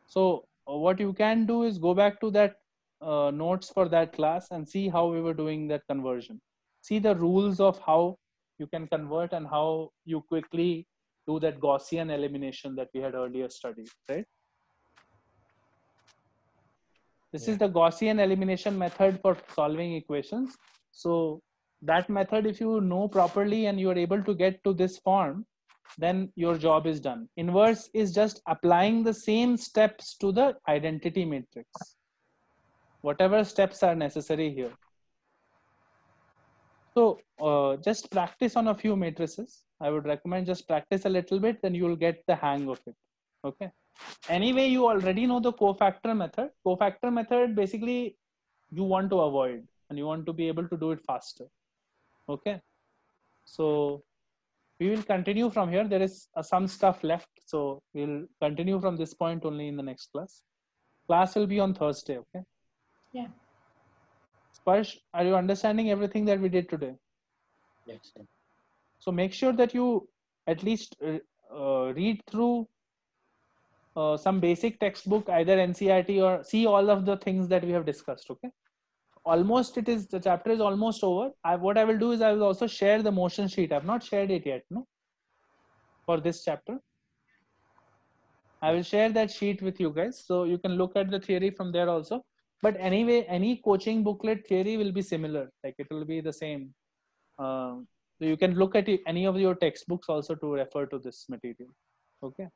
So what you can do is go back to that notes for that class and see how we were doing that conversion. See the rules of how you can convert and how you quickly do that Gaussian elimination that we had earlier studied, right? This is the Gaussian elimination method for solving equations. So that method, if you know properly and you are able to get to this form, then your job is done. Inverse is just applying the same steps to the identity matrix, whatever steps are necessary here. So just practice on a few matrices. I would recommend just practice a little bit, then you will get the hang of it. Okay. Anyway, you already know the cofactor method. Cofactor method, basically you want to avoid and you want to be able to do it faster. Okay. So we will continue from here. There is some stuff left. So we'll continue from this point only in the next class. Class will be on Thursday. Okay. Yeah. Sparsh, are you understanding everything that we did today? Yes, sir. So make sure that you at least read through some basic textbook, either NCERT, or see all of the things that we have discussed. Okay. Almost it is, the chapter is almost over. What I will do is I will also share the motion sheet. I've not shared it yet, no, for this chapter. I will share that sheet with you guys, so you can look at the theory from there also. But anyway, any coaching booklet theory will be similar, like it will be the same. So you can look at any of your textbooks also to refer to this material. Okay.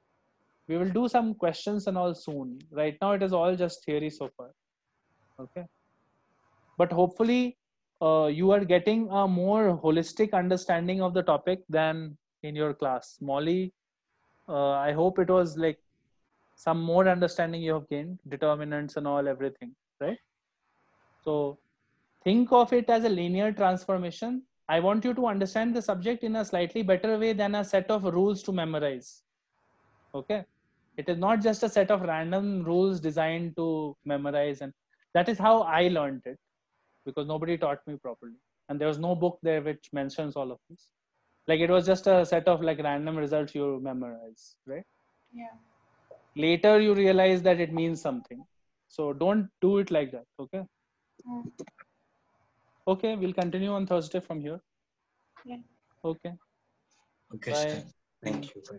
We will do some questions and all soon. Right now it is all just theory so far. Okay. But hopefully you are getting a more holistic understanding of the topic than in your class. Molly, I hope it was like some more understanding you have gained, determinants and all, everything, right? So think of it as a linear transformation. I want you to understand the subject in a slightly better way than a set of rules to memorize. Okay. It is not just a set of random rules designed to memorize. And that is how I learned it, because nobody taught me properly. And there was no book there which mentions all of this. Like it was just a set of like random results you memorize, right? Yeah. Later you realize that it means something. So don't do it like that. Okay. Okay, we'll continue on Thursday from here. Yeah. Okay. Okay, Bye. sir. Thank you. Bye.